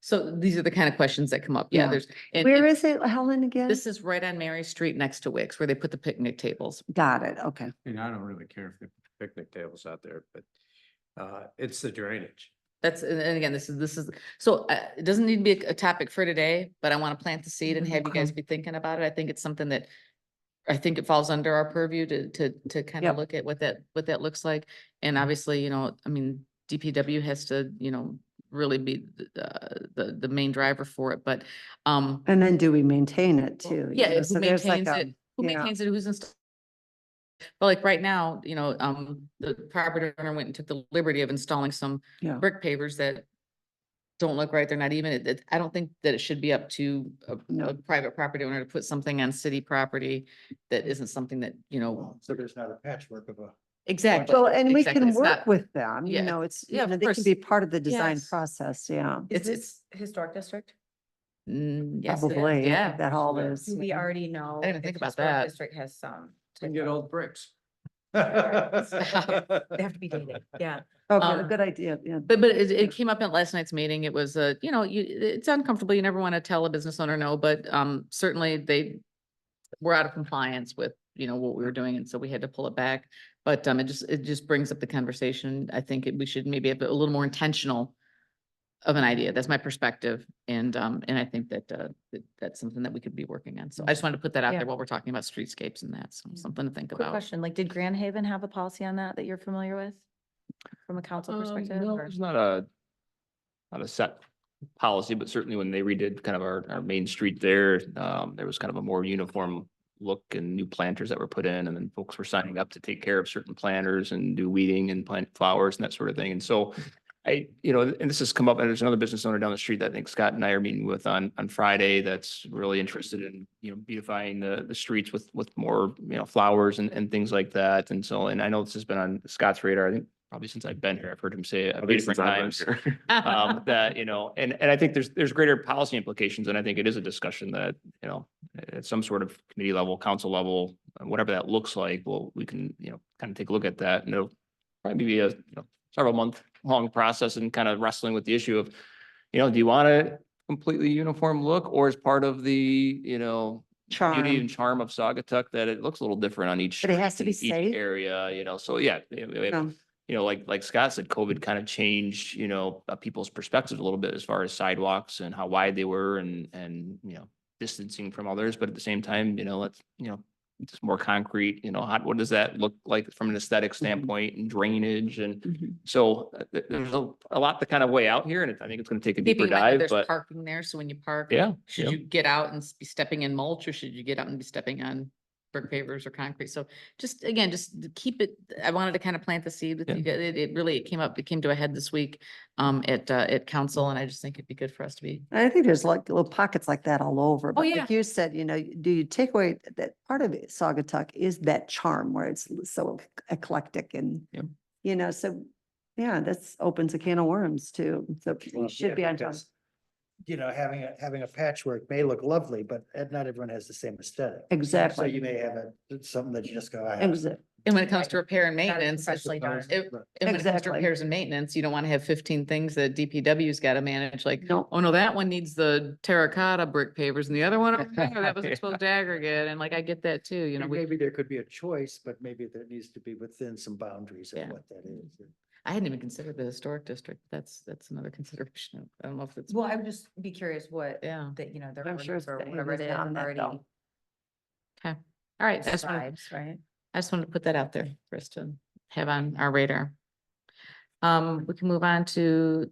so these are the kind of questions that come up. Yeah, Yeah. there's. and- Where and is it, Helen, again? This is right on Mary Street next to Wix, where they put the picnic tables. Got it, okay. And I don't really care if they put picnic tables out there, but it's the drainage. That's, and again, this is, so it doesn't need to be a topic for today, but I want to plant the seed and have you guys Okay. be thinking about it. I think it's something that I think it falls under our purview to kind Yep. of look at what that looks like. And obviously, you know, I mean, DPW has to, you know, really be the main driver for it, but And then do we maintain it too? yeah, You know, who so there's like maintains a- it? Who yeah. maintains it? Who's installed? But like right now, you know, the property owner went and took the liberty of installing some Yeah. brick pavers that don't look right. They're not even, I don't think that it should be up to No. a private property owner to put something on city property that isn't something that, you know, So there's not a patchwork of a. exactly. Well, and we exactly. can It's work not- with them, you yeah. know, it's, Yeah, you of know, they course. can be part of the design Yes. process, yeah. It's, Is this historic district? yes, it is. Probably, Yeah. that all is. Do we already know? I didn't if think about historic that. District has some. And type get of- old bricks. They have to be dated, yeah. Okay, Um, good idea, yeah. But it came up at last night's meeting. It was you know, it's uncomfortable. You never want to tell a business owner no, but certainly they were out of compliance with, you know, what we were doing. And so we had to pull it back. But it just brings up the conversation. I think we should maybe have a little more intentional of an idea. That's my perspective. And I think that's something that we could be working on. So I just wanted to put that out Yeah. there while we're talking about streetscapes and that. So something to think Quick about. question, like, did Grand Haven have a policy on that you're familiar with? From a council perspective? No, or- it's not a set policy, but certainly when they redid kind of our main street there, there was kind of a more uniform look and new planters that were put in, and then folks were signing up to take care of certain planters and do weeding and plant flowers and that sort of thing. And so you know, and this has come up, and there's another business owner down the street that I think Scott and I are meeting with on Friday that's really interested in, you know, beautifying the streets with more, you know, flowers and things like that. And so, and I know this has been on Scott's radar. I think probably since I've been here, I've heard him say it a At few least different since I've been times. here. That, and I think there's greater policy implications, and I think it is a discussion that, at some sort of committee level, council level, whatever that looks like, well, we can, kind of take a look at that, and it'll probably be a, several month long process and kind of wrestling with the issue of, do you want a completely uniform look, or as part of the, beauty and charm of Saugatuck that it looks a little different on each. But it has to be each safe. Area, so yeah. Like Scott said, COVID kind of changed, people's perspectives a little bit as far as sidewalks and how wide they were and, distancing from others, but at the same time, let's, just more concrete, what does that look like from an aesthetic standpoint and drainage? And Mhm. so there's a lot to kind of weigh out here, and I think it's going to take a Keeping deeper in mind that dive, there's but parking there, so when you park, yeah. should you get out and be stepping in mulch, or should you get out and be stepping on brick pavers or concrete? So just, again, just to keep it, I wanted to kind of plant the seed with Yeah. you guys. It came to a head this week at council, and I just think it'd be good for us to be. I think there's like little pockets like that all over. But yeah. like you said, do you take away that part of it, Saugatuck is that charm where it's so eclectic and, Yep. so, yeah, that's opens a can of worms too. So Well, it should yeah, be on top. because, having a patchwork may look lovely, but not everyone has the same aesthetic. So Exactly. you may have something that you just go. "Ah, Exactly. And when it comes to repair and That is maintenance, it's professionally done. Right. and when it comes to Exactly. repairs and maintenance, you don't want to have 15 things that DPW's got to manage, like, No. oh no, that one needs the terracotta brick pavers and the other one over there, that was exposed to aggregate. And like, I get that too, Maybe there could be a choice, but maybe there needs to be within some boundaries Yeah. of what that is. I hadn't even considered the historic district. That's another consideration. I don't know if it's, Well, I would just be curious what, yeah. that, their I'm sure ordinance or it's- it whatever it is is on that, already though. Okay. All right. describes, right? I just wanted to put that out there for us to have on our radar. We can move on to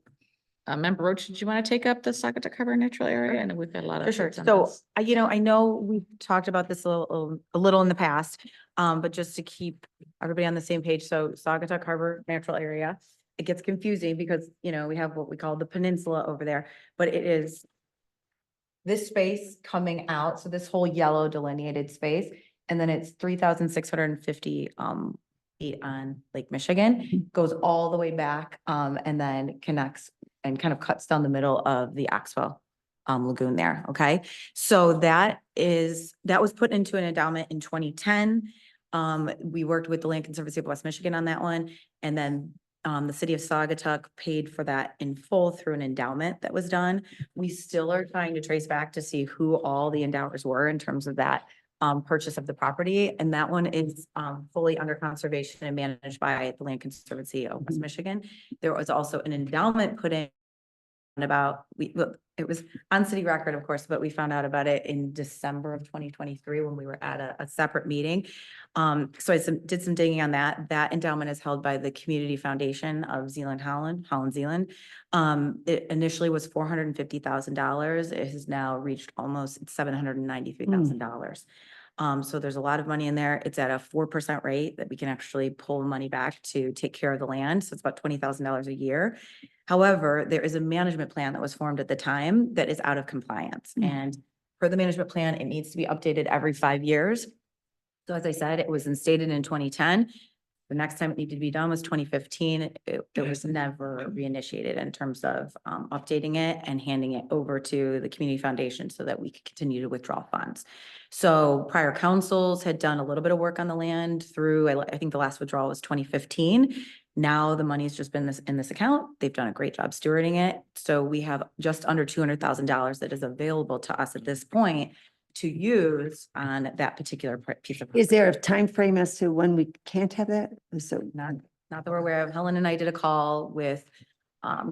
Member Roach. Did you want to take up the Saugatuck Harbor Natural Area? I know we've got a lot of. For sure. updates on So, this. I know we've talked about this a little in the past, but just to keep everybody on the same page. So Saugatuck Harbor Natural Area, it gets confusing because, we have what we call the peninsula over there, but it is this space coming out. So this whole yellow delineated space, and then it's 3,650 feet on Lake Michigan, goes all the way back, and then connects and kind of cuts down the middle of the Oxbow lagoon there. Okay. So that was put into an endowment in 2010. We worked with the Land Conservancy of West Michigan on that one. And then the city of Saugatuck paid for that in full through an endowment that was done. We still are trying to trace back to see who all the endowers were in terms of that purchase of the property. And that one is fully under conservation and managed by the Land Conservancy of West Michigan. There was also an endowment put in about, it was on city record, of course, but we found out about it in December of 2023 when we were at a separate meeting. So I did some digging on that. That endowment is held by the Community Foundation of Holland Zealand. It initially was $450,000. It has now reached almost $793,000. So there's a lot of money in there. It's at a 4% rate that we can actually pull money back to take care of the land. So it's about $20,000 a year. However, there is a management plan that was formed at the time that is out of compliance. And per the management plan, it needs to be updated every 5 years. So as I said, it was instated in 2010. The next time it needed to be done was 2015. It was never reinitiated in terms of updating it and handing it over to the Community Foundation so that we could continue to withdraw funds. So prior councils had done a little bit of work on the land through, I think the last withdrawal was 2015. Now the money's just been in this account. They've done a great job stewarding it. So we have just under $200,000 that is available to us at this point to use on that particular piece of. Is there a time frame as to when we can't have that? So Not that we're aware of. Helen and I did a call with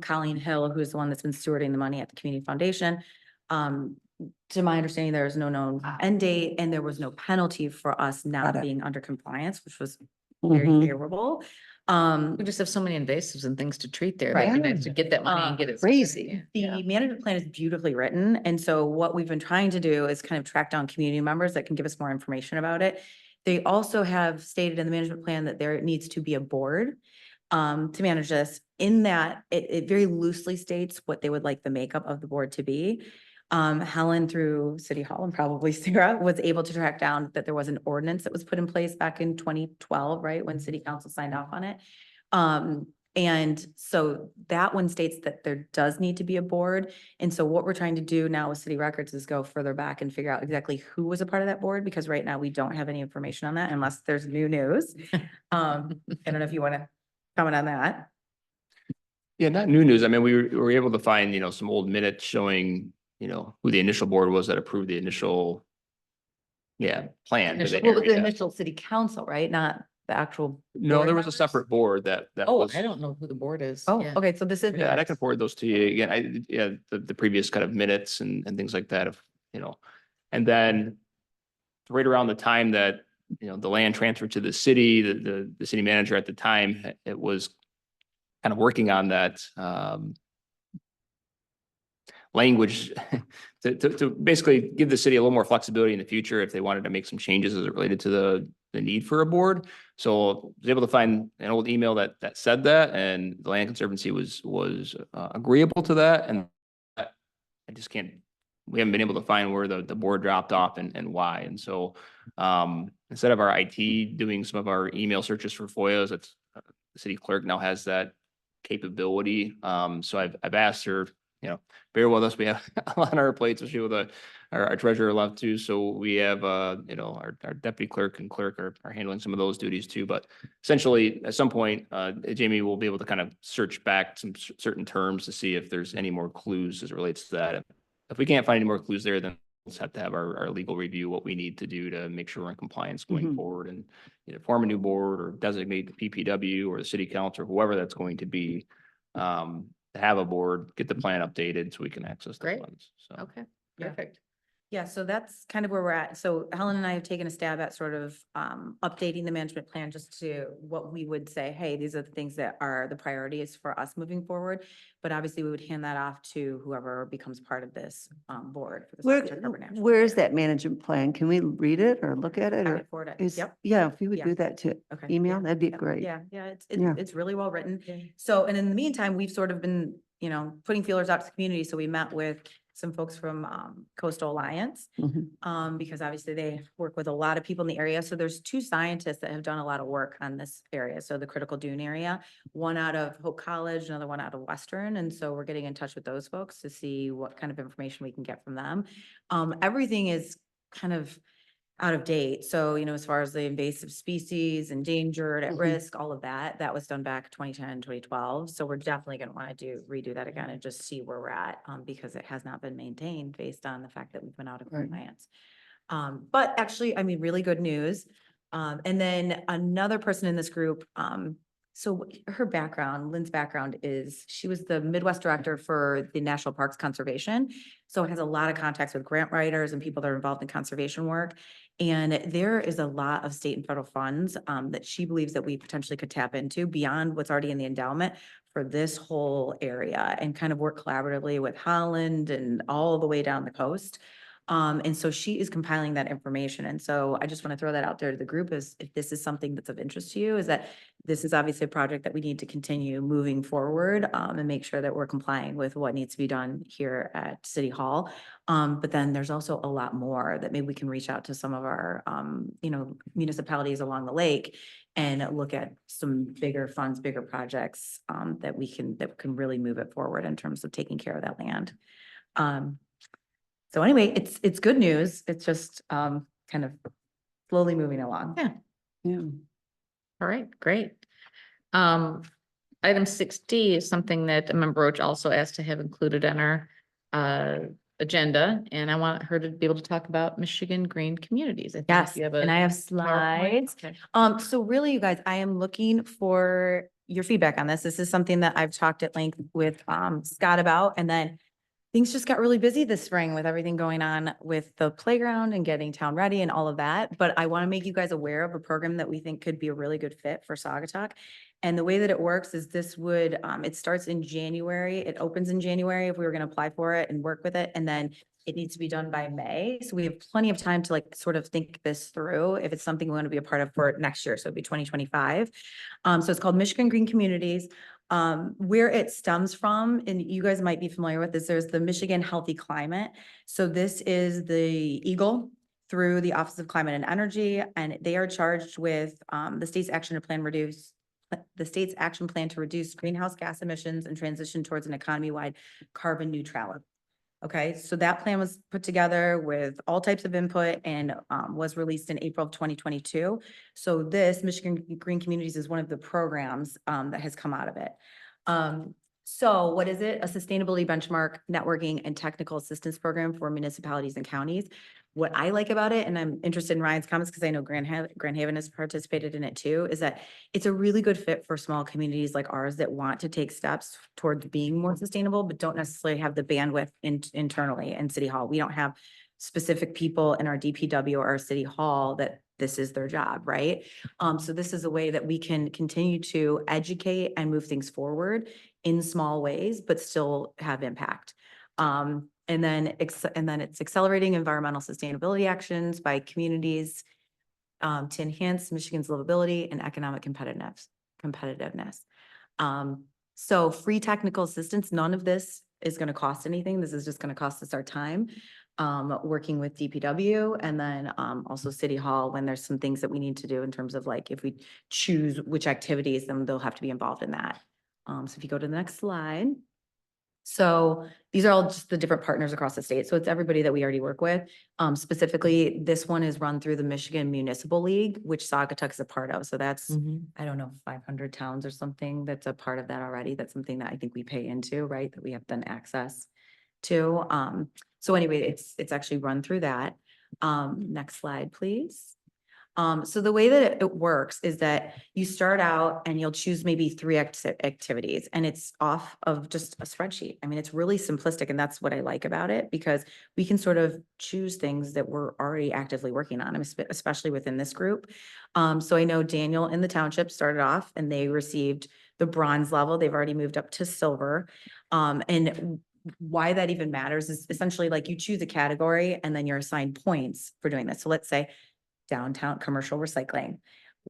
Colleen Hill, who's the one that's been stewarding the money at the Community Foundation. To my understanding, there is no known end date and there was no penalty for us Got not it. being under compliance, which was very Mhm. favorable. We just have so many invasives and things to treat there. Right. That'd be nice to get that money and get it. Crazy. The management plan is beautifully written. And so what we've been trying to do is kind of track down community members that can give us more information about it. They also have stated in the management plan that there needs to be a board to manage this. In that, it very loosely states what they would like the makeup of the board to be. Helen through City Hall and probably Sarah was able to track down that there was an ordinance that was put in place back in 2012, right? When City Council signed off on it. And so that one states that there does need to be a board. And so what we're trying to do now with city records is go further back and figure out exactly who was a part of that board, because right now we don't have any information on that unless there's new news. I don't know if you want to comment on that. Yeah, not new news. I mean, we were able to find, some old minutes showing, who the initial board was that approved the initial plan. for the Well, the area. initial city council, right? Not the actual. No, board there was a members? separate board that Oh, was. I don't know who the board is. Oh, Yeah. okay, so this is. Yeah, and I can forward those to you again. The previous kind of minutes and things like that of, and then right around the time that, the land transferred to the city, the city manager at the time, it was kind of working on that, language to basically give the city a little more flexibility in the future if they wanted to make some changes as it related to the need for a board. So I was able to find an old email that said that, and the Land Conservancy was agreeable to that, and I just we haven't been able to find where the board dropped off and why. And so instead of our IT doing some of our email searches for FOIAs, it's the city clerk now has that capability. So I've asked her, bear with us. We have a lot on our plates, especially with our treasurer left too. So we have, our deputy clerk and clerk are handling some of those duties too. But essentially, at some point, Jamie will be able to kind of search back some certain terms to see if there's any more clues as it relates to that. If we can't find any more clues there, then we'll just have to have our legal review what we need to do to make sure we're in compliance going forward, and either form a new board or designate the PPW or the city council or whoever that's going to be. To have a board, get the plan updated so we can access the Great. funds. So. Okay, Yeah. perfect. Yeah, so that's kind of where we're at. So Helen and I have taken a stab at sort of updating the management plan just to what we would say, hey, these are the things that are the priorities for us moving forward. But obviously, we would hand that off to whoever becomes part of this board. For the Sagatuck Harbor National Where is Park. that management plan? Can we read it or look at it? I Or can forward it. is, Yep. yeah, if you would Yeah. do that to Okay. email, Yeah. that'd be Yep. great. Yeah, Yeah. it's really well written. So, and in the meantime, we've sort of been, putting feelers out to the community. So we met with some folks from Coastal Alliance, Mhm. because obviously they work with a lot of people in the area. So there's two scientists that have done a lot of work on this area. So the Critical Dune area, one out of Hope College, another one out of Western. And so we're getting in touch with those folks to see what kind of information we can get from them. Everything is kind of out of date. So, as far as the invasive species, endangered, at Mhm. risk, all of that was done back 2010, 2012. So we're definitely going to want to redo that again and just see where we're at, because it has not been maintained based on the fact that we've been out of Right. compliance. But actually, really good news. And then another person in this group, so her background, Lynn's background is she was the Midwest director for the National Parks Conservation. So has a lot of contacts with grant writers and people that are involved in conservation work. And there is a lot of state and federal funds that she believes that we potentially could tap into beyond what's already in the endowment for this whole area, and kind of work collaboratively with Holland and all the way down the coast. And so she is compiling that information. And so I just want to throw that out there to the group, is if this is something that's of interest to you, is that this is obviously a project that we need to continue moving forward, and make sure that we're complying with what needs to be done here at City Hall. But then there's also a lot more that maybe we can reach out to some of our, municipalities along the lake and look at some bigger funds, bigger projects, that can really move it forward in terms of taking care of that land. So anyway, it's good news. It's just kind of slowly moving along. Yeah. Yeah. All right, great. Item 6D is something that Member Roach also asked to have included on our agenda, and I want her to be able to talk about Michigan Green Communities. I think Yes, you have and a I have PowerPoint. slides. Okay. So really, you guys, I am looking for your feedback on this. This is something that I've talked at length with Scott about, and then things just got really busy this spring with everything going on with the playground and getting town ready and all of that. But I want to make you guys aware of a program that we think could be a really good fit for Sagatuck. And the way that it works is this would, it starts in January. It opens in January if we were going to apply for it and work with it. And then it needs to be done by May. So we have plenty of time to sort of think this through if it's something we want to be a part of for next year. So it'd be 2025. So it's called Michigan Green Communities. Where it stems from, and you guys might be familiar with this, there's the Michigan Healthy Climate. So this is the EAGLE through the Office of Climate and Energy, and they are charged with the state's action to plan, reduce the state's action plan to reduce greenhouse gas emissions and transition towards an economy-wide carbon neutrality. Okay, so that plan was put together with all types of input and was released in April of 2022. So this Michigan Green Communities is one of the programs that has come out of it. So what is it? A sustainability benchmark networking and technical assistance program for municipalities and counties. What I like about it, and I'm interested in Ryan's comments because I know Grand Haven has participated in it too, is that it's a really good fit for small communities like ours that want to take steps towards being more sustainable, but don't necessarily have the bandwidth internally in City Hall. We don't have specific people in our DPW or our City Hall that this is their job, right? So this is a way that we can continue to educate and move things forward in small ways, but still have impact. And then it's accelerating environmental sustainability actions by communities to enhance Michigan's livability and economic competitiveness. So free technical assistance, none of this is going to cost anything. This is just going to cost us our time. Working with DPW and then also City Hall when there's some things that we need to do in terms of like, if we choose which activities, then they'll have to be involved in that. So if you go to the next slide. So these are all just the different partners across the state. So it's everybody that we already work with. Specifically, this one is run through the Michigan Municipal League, which Saugatuck is a part of. So that's, I don't know, 500 towns or something that's a part of that already. That's something that I think we pay into, right? That we have then access to. So anyway, it's actually run through that. Next slide, please. So the way that it works is that you start out and you'll choose maybe 3 activities and it's off of just a spreadsheet. I mean, it's really simplistic and that's what I like about it because we can sort of choose things that we're already actively working on, especially within this group. So I know Daniel in the township started off and they received the bronze level. They've already moved up to silver. And why that even matters is essentially like you choose a category and then you're assigned points for doing this. So let's say downtown commercial recycling,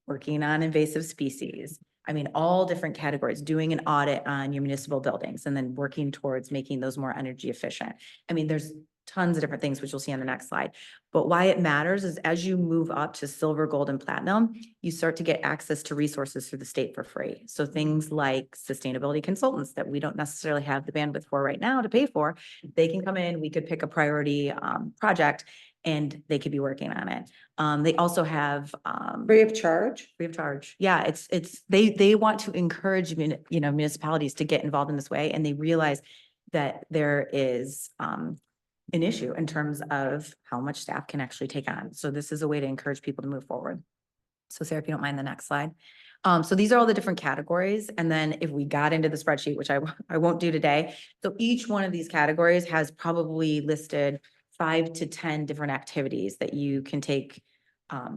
working on invasive species. I mean, all different categories, doing an audit on your municipal buildings and then working towards making those more energy efficient. I mean, there's tons of different things, which you'll see on the next slide. But why it matters is as you move up to silver, gold, and platinum, you start to get access to resources through the state for free. So things like sustainability consultants that we don't necessarily have the bandwidth for right now to pay for, they can come in, we could pick a priority project and they could be working on it. They also have Free of charge? free of charge. Yeah, they want to encourage municipalities to get involved in this way, and they realize that there is an issue in terms of how much staff can actually take on. So this is a way to encourage people to move forward. So Sarah, if you don't mind the next slide. So these are all the different categories. And then if we got into the spreadsheet, which I won't do today. So each one of these categories has probably listed 5 to 10 different activities that you can take,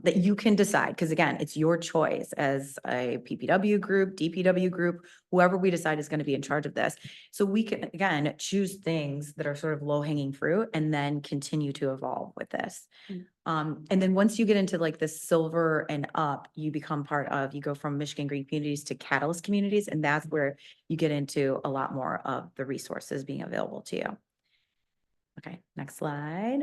that you can decide. Because again, it's your choice as a PPW group, DPW group, whoever we decide is going to be in charge of this. So we can, again, choose things that are sort of low hanging fruit and then continue to evolve with this. And then once you get into like the silver and up, you become you go from Michigan Green Communities to Catalyst Communities. And that's where you get into a lot more of the resources being available to you. Okay, next slide.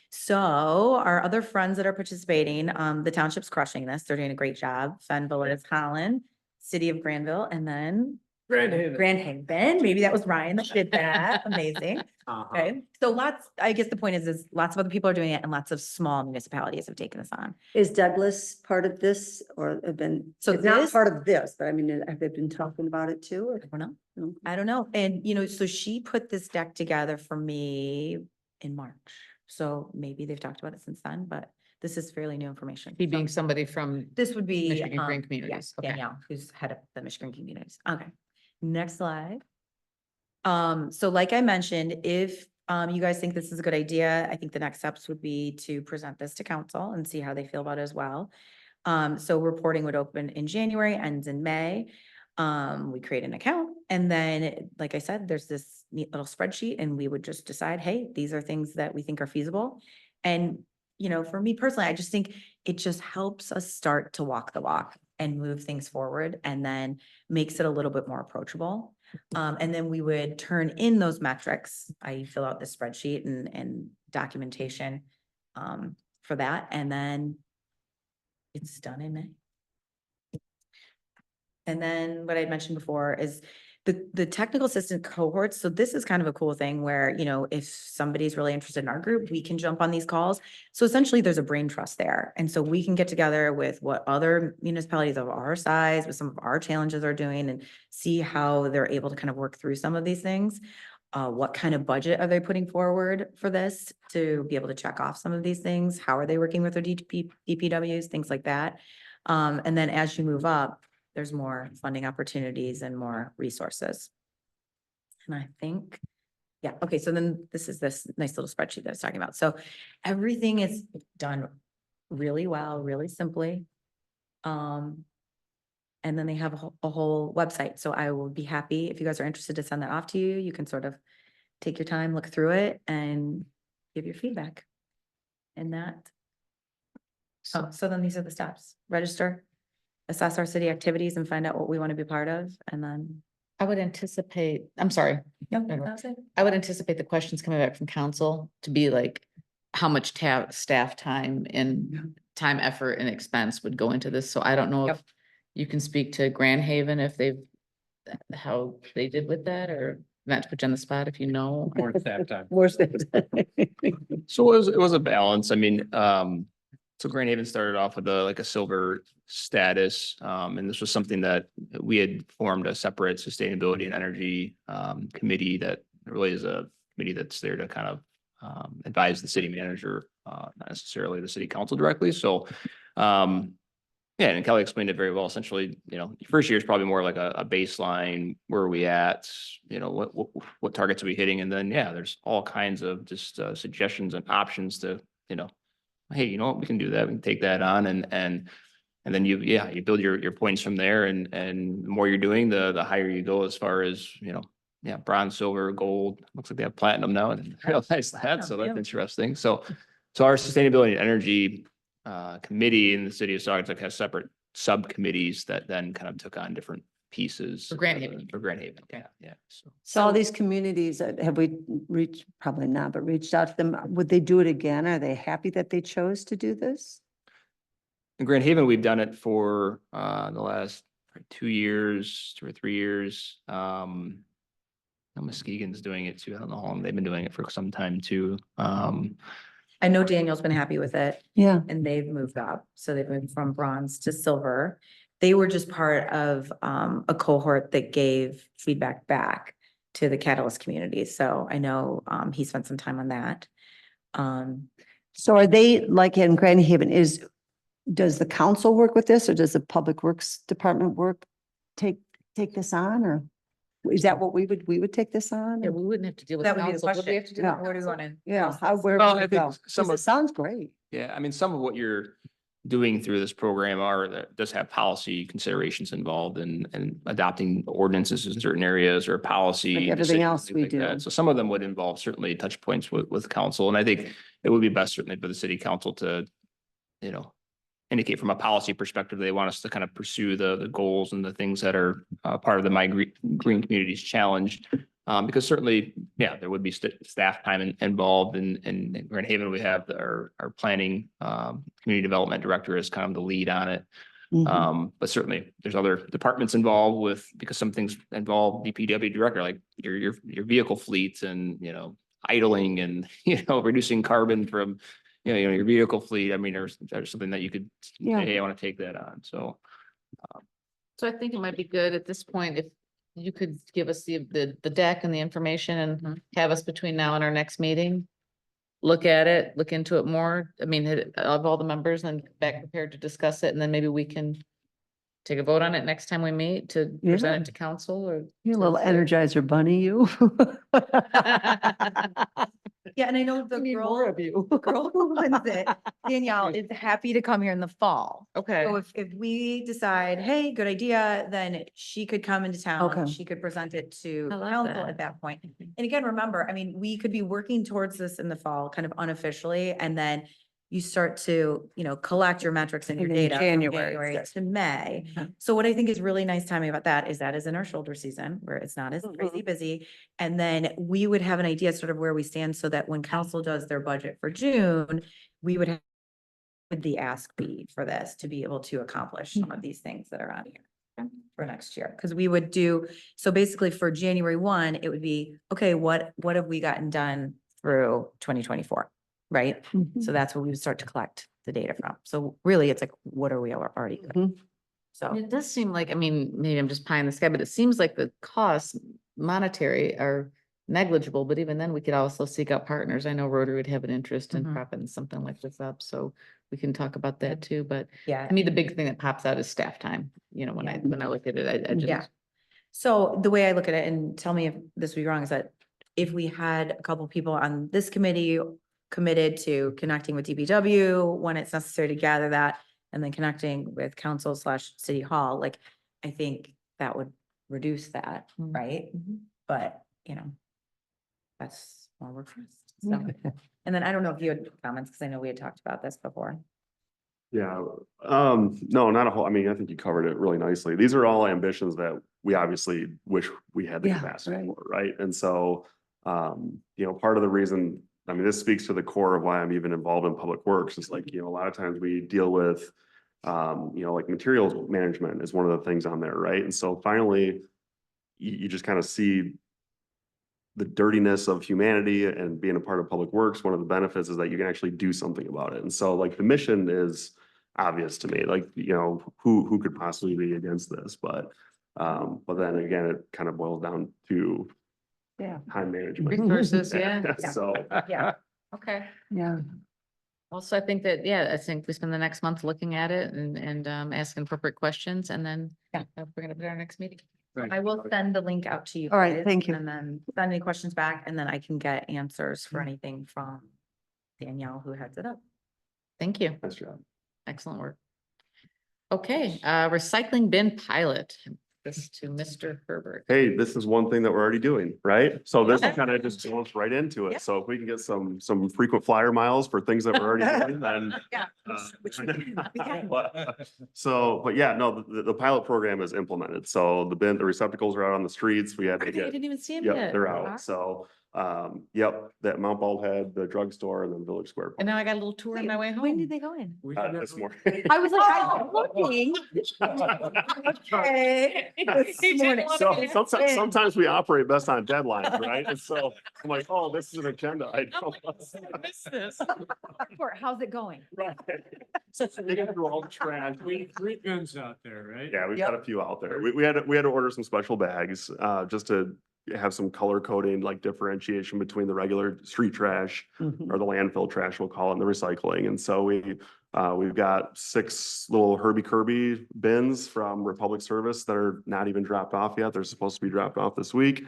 So our other friends that are participating, the township's crushing this. They're doing a great job. Fenville, Holland, City of Granville, and then Grand Haven. Maybe that was Ryan that did that. Amazing. Okay, so I guess the point is lots of other people are doing it and lots of small municipalities have taken this on. Is Douglas part of this or have been, So it's not this- part of this, but I mean, have they been talking about it too? Or? I don't know. No? I don't know. And, so she put this deck together for me in March. So maybe they've talked about it since then, but this is fairly new information. He being So somebody from, this would be Michigan Green yeah, Communities. Okay. Danielle, who's head of the Michigan Communities. Okay, next slide. So like I mentioned, if you guys think this is a good idea, I think the next steps would be to present this to council and see how they feel about it as well. So reporting would open in January, ends in May. We create an account and then, like I said, there's this neat little spreadsheet and we would just decide, hey, these are things that we think are feasible. And, for me personally, I just think it just helps us start to walk the walk and move things forward and then makes it a little bit more approachable. And then we would turn in those metrics. I fill out the spreadsheet and documentation for that. And then it's done in May. And then what I mentioned before is the technical assistant cohorts. So this is kind of a cool thing where, you know, if somebody's really interested in our group, we can jump on these calls. So essentially there's a brain trust there. And so we can get together with what other municipalities of our size, with some of our challenges are doing and see how they're able to kind of work through some of these things. What kind of budget are they putting forward for this to be able to check off some of these things? How are they working with their DPWs, things like that? And then as you move up, there's more funding opportunities and more resources. And I think, yeah, okay, so then this is this nice little spreadsheet that I was talking about. So everything is done really well, really simply. And then they have a whole website. So I will be happy if you guys are interested to send that off to you. You can sort of take your time, look through it and give your feedback. And that. Oh, so then these are the steps. Register, assess our city activities and find out what we want to be part of. And then. I would anticipate, I'm sorry, No, Never. that's it. I would anticipate the questions coming back from council to be like, how much staff time and time, effort and expense would go into this. So I don't know if Yep. you can speak to Grand Haven if they've, how they did with that, or not to put you on the spot if you know. More staff time. Worse than. So it was a balance. I mean, so Grand Haven started off with like a silver status. And this was something that we had formed a separate sustainability and energy committee that really is a committee that's there to kind of advise the city manager, not necessarily the city council directly. So yeah, and Kelly explained it very well. Essentially, you know, first year is probably more like a baseline. Where are we at? You know, what targets are we hitting? And then, yeah, there's all kinds of just suggestions and options to, you know, hey, you know what, we can do that. We can take that on and then you build your points from there. And the more you're doing, the higher you go as far as, you know, yeah, bronze, silver, gold. Looks like they have platinum now. I didn't realize that. So that's Yeah. interesting. So our sustainability and energy committee in the city of Sagatuck has separate subcommittees that then kind of took on different pieces. For Grand Haven. For Grand Haven, Okay. yeah. So So all these communities, have we reached, probably not, but reached out to them? Would they do it again? Are they happy that they chose to do this? in Grand Haven, we've done it for the last 2 years, 2 or 3 years. Muskegon's doing it too. I don't know how long they've been doing it for some time too. I know Daniel's been happy with it. Yeah. And they've moved up. So they've moved from bronze to silver. They were just part of a cohort that gave feedback back to the Catalyst community. So I know he spent some time on that. So are they, like in Grand Haven, does the council work with this or does the Public Works Department take this on, or is that what we would take this on? Yeah, we wouldn't have to deal with That would be the council. Would we have to question. do Yeah. that? Where do we want to? Yeah, where Well, would I it think go? some 'Cause of- it sounds great. Yeah, I mean, some of what you're doing through this program does have policy considerations involved and adopting ordinances in certain areas or policy. Like everything decisions, else things we like that. do. So some of them would involve certainly touch points with council. And I think it would be best certainly for the city council to, you know, indicate from a policy perspective, they want us to kind of pursue the goals and the things that are part of the My Green Communities Challenge. Because certainly, yeah, there would be staff time involved in Grand Haven. We have our planning, community development director is kind of the lead on it. Mhm. But certainly there's other departments involved because some things involve DPW director, like your vehicle fleet and, you know, idling and, you know, reducing carbon from, you know, your vehicle fleet. I mean, there's something that you could, Yeah. say, hey, I want to take that on. So. So I think it might be good at this point if you could give us the deck and the information and have us between now and our next meeting. Look at it, look into it more. I mean, of all the members and back prepared to discuss it, and then maybe we can take a vote on it next time we meet to present it to council or. You to little the city. Energizer bunny, you. Yeah, and I know the girl, you. girl who runs it, Danielle, is happy to come here in the fall. Okay, So if we decide, hey, good idea, then she could come into town. Okay. She could present it to I love council that. at that point. And again, remember, I mean, we could be working towards this in the fall, kind of unofficially, and then you start to, you know, collect your metrics and your And then data from January, January yes. to May. Mhm. So what I think is really nice timing about that is in our shoulder season where it's not as crazy busy. And then we would have an idea sort of where we stand so that when council does their budget for June, we would have the ask be for this to be able to accomplish some of these things that are on here. for next year, because we would do, so basically for January 1, it would be, okay, what have we gotten done through 2024, right? So that's what we would start to collect the data from. So really, it's like, what are we already doing? Mhm. So, It does seem like, I mean, maybe I'm just pie in the sky, but it seems like the costs monetary are negligible, but even then we could also seek out partners. I know Rotary would have an interest in Mhm. propping something like this up, so we can talk about that too, but yeah. to me, the big thing that pops out is staff time, you know, when Yeah. I look at it, I Yeah. just. So the way I look at it, and tell me if this would be wrong, is that if we had a couple people on this committee committed to connecting with DPW when it's necessary to gather that, and then connecting with council / city hall, like, I think that would reduce that, Mm. right? Mhm. But, you know, that's more work for us. So, and then I don't know if you had comments, because I know we had talked about this before. Yeah, no, not a whole, I mean, I think you covered it really nicely. These are all ambitions that we obviously wish we had the Yeah, capacity right. for, right? And so, part of the reason, I mean, this speaks to the core of why I'm even involved in public works, is like, a lot of times we deal with, like materials management is one of the things on there, right? And so finally, you just kind of see the dirtiness of humanity, and being a part of public works, one of the benefits is that you can actually do something about it. And so like the mission is obvious to me, like, who could possibly be against this? But then again, it kind of boils down to Yeah. time management. Resources, yeah. So, Yeah, okay. Yeah. Also, I think that, yeah, I think we spend the next month looking at it and asking appropriate questions, and then Yeah. we're gonna put our next meeting. I will send the link out to you. All right, guys, thank you. And then send any questions back, and then I can get answers for Mm-hmm. anything from Danielle, who heads it up. Thank you. nice job. Excellent work. Okay, recycling bin pilot. This to Mr. Herbert. Hey, this is one thing that we're already doing, right? So this Yeah. kind of just goes right into Yeah. it. So if we can get some frequent flyer miles for things that we're already doing, then. Yeah, which we can, we can. But yeah, no, the pilot program is implemented. So the receptacles are out on the streets. We had I to get, didn't even see him yep, yet. they're Wow. out. So, that Mount Baldhead, the drugstore, and then Village Square. And now I got a little tour on my way home. When did they go in? This morning. I was like, I'm looking. Okay. This morning. So sometimes we operate best on deadlines, right? And so I'm like, oh, this is an agenda item. Missed this. How's it going? Right. So they get through all the trash. Three guns out there, right? Yeah, we've got a few out there. We had to order some special bags, just to have some color coding, like differentiation between the regular street trash Mhm. or the landfill trash, we'll call it, and the recycling. And so we've got 6 little Herbie Kirby bins from Republic Service that are not even dropped off yet. They're supposed to be dropped off this week.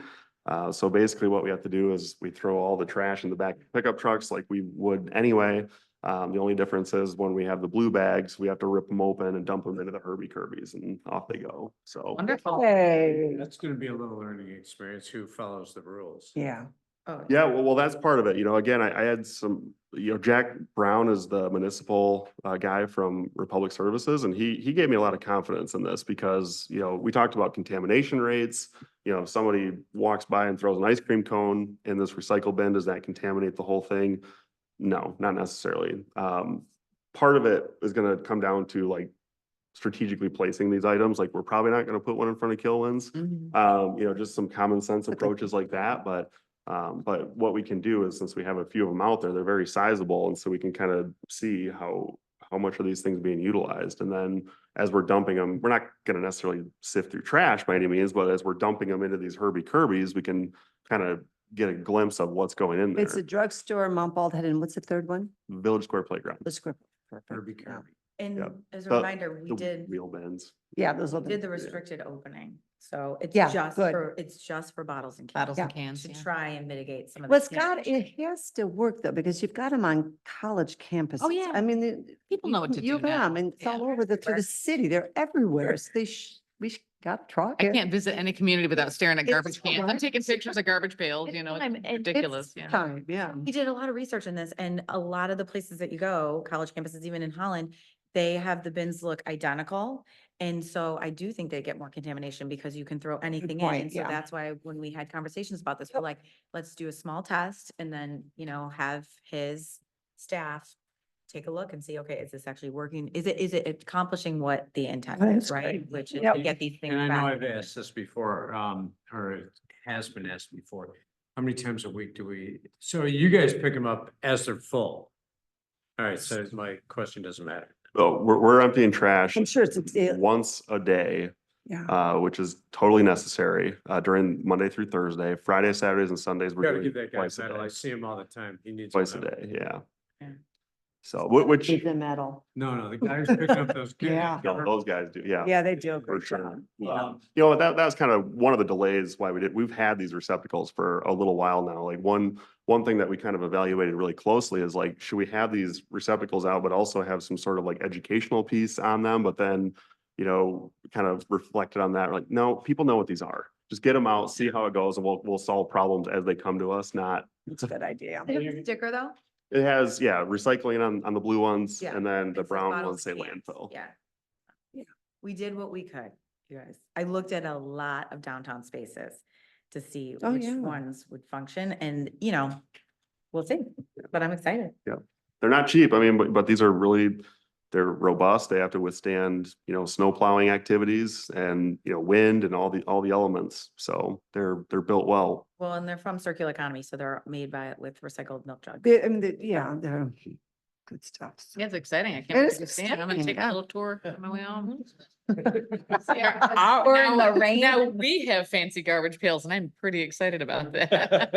So basically what we have to do is we throw all the trash in the back of pickup trucks like we would anyway. The only difference is when we have the blue bags, we have to rip them open and dump them into the Herbie Kirby's, and off they go. So. Wonderful. Hey, That's gonna be a little learning experience, who follows the rules. yeah. Oh, Yeah, well, that's part of it. Again, I had some, Jack Brown is the municipal guy from Republic Services, and he gave me a lot of confidence in this because, we talked about contamination rates. If somebody walks by and throws an ice cream cone in this recycle bin, does that contaminate the whole thing? No, not necessarily. Part of it is gonna come down to like strategically placing these items. Like, we're probably not gonna put one in front of Kilwins. Mhm. Just some common sense approaches like that, but what we can do is, since we have a few of them out there, they're very sizable, and so we can kind of see how much are these things being utilized. And then as we're dumping them, we're not gonna necessarily sift through trash by any means, but as we're dumping them into these Herbie Kirby's, we can kind of get a glimpse of what's going in It's a there. drugstore, Mount Baldhead, and what's the third one? Village Square Playground. The script. Herbie Kirby. And Yep. as a The- reminder, we The did, wheel bins. Yeah, those are. did the restricted opening. So it's Yeah, just good. for bottles and cans. Bottles and Yeah. cans, To yeah. try and mitigate some of. Well, the it's got, contamination. it has to work though, because you've got them on college campuses. Oh, yeah. I mean, People know what to do U of now. M, and it's all Yeah. over through the city. They're everywhere. So we got a truck. I can't visit any community without staring at It's garbage cans. I'm time. taking pictures of garbage pails, It's it's time, and it's ridiculous, yeah. Time, yeah. We did a lot of research in this, and a lot of the places that you go, college campuses, even in Holland, they have the bins look identical. And so I do think they get more contamination because you can throw anything in. point, And so yeah. that's why when we had conversations about this, we're like, let's do a small test and then, have his staff take a look and see, okay, is this actually working? Is it accomplishing what the intent Right, is, right? right. Which is Yep. to get these things And I know back. I've asked this before, or it has been asked before. How many times a week do we, so you guys pick them up as they're full? All right, so my question doesn't matter. So we're emptying trash I'm sure it's, once a day, yeah. which is totally necessary, during Monday through Thursday. Friday, Saturdays and Sundays, we're Gotta doing give that guy a twice a medal. I day. see him all the time. He needs. Twice a medal. day, yeah. Yeah. So, which, Keep the metal. No, the guys picking up those. Yeah. those guys do, yeah. Yeah, they do a For good sure. job. Yeah. You know, that was kind of one of the delays why we've had these receptacles for a little while now. Like one thing that we kind of evaluated really closely is like, should we have these receptacles out, but also have some sort of like educational piece on them? But then, you know, kind of reflected on that, like, no, people know what these are. Just get them out, see how it goes, and we'll solve problems as they come to us, not. It's a good idea. They have a sticker though? It has, yeah, recycling on the blue ones, Yeah, and then It the says brown bottles, ones say cans. landfill. Yeah. Yeah. We did what we could, you guys. I looked at a lot of downtown spaces to see Oh, which yeah. ones would function and, you know, we'll see, but I'm excited. They're not cheap. I mean, but these are really, they're robust. They have to withstand, you know, snow plowing activities and, you know, wind and all the elements. So they're built well. Well, and they're from circular economy, so they're made with recycled milk jugs. I mean, yeah, they're good stuff. Yeah, it's exciting. I It can't wait is to see it. I'm gonna exciting, take a yeah. little tour on my way home. Or in the rain. Now, we have fancy garbage pails and I'm pretty excited about that.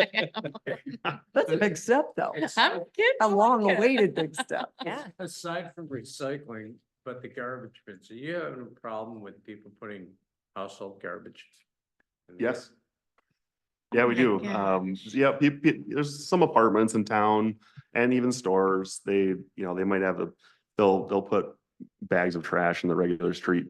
That's a big step though. I'm kidding. A long awaited big step. Yeah. Aside from recycling, but the garbage bins, are you having a problem with people putting household garbage? in there? Yes. Yeah, we my do. gosh. Yeah, there's some apartments in town and even stores. They, you know, they might have they'll put bags of trash in the regular street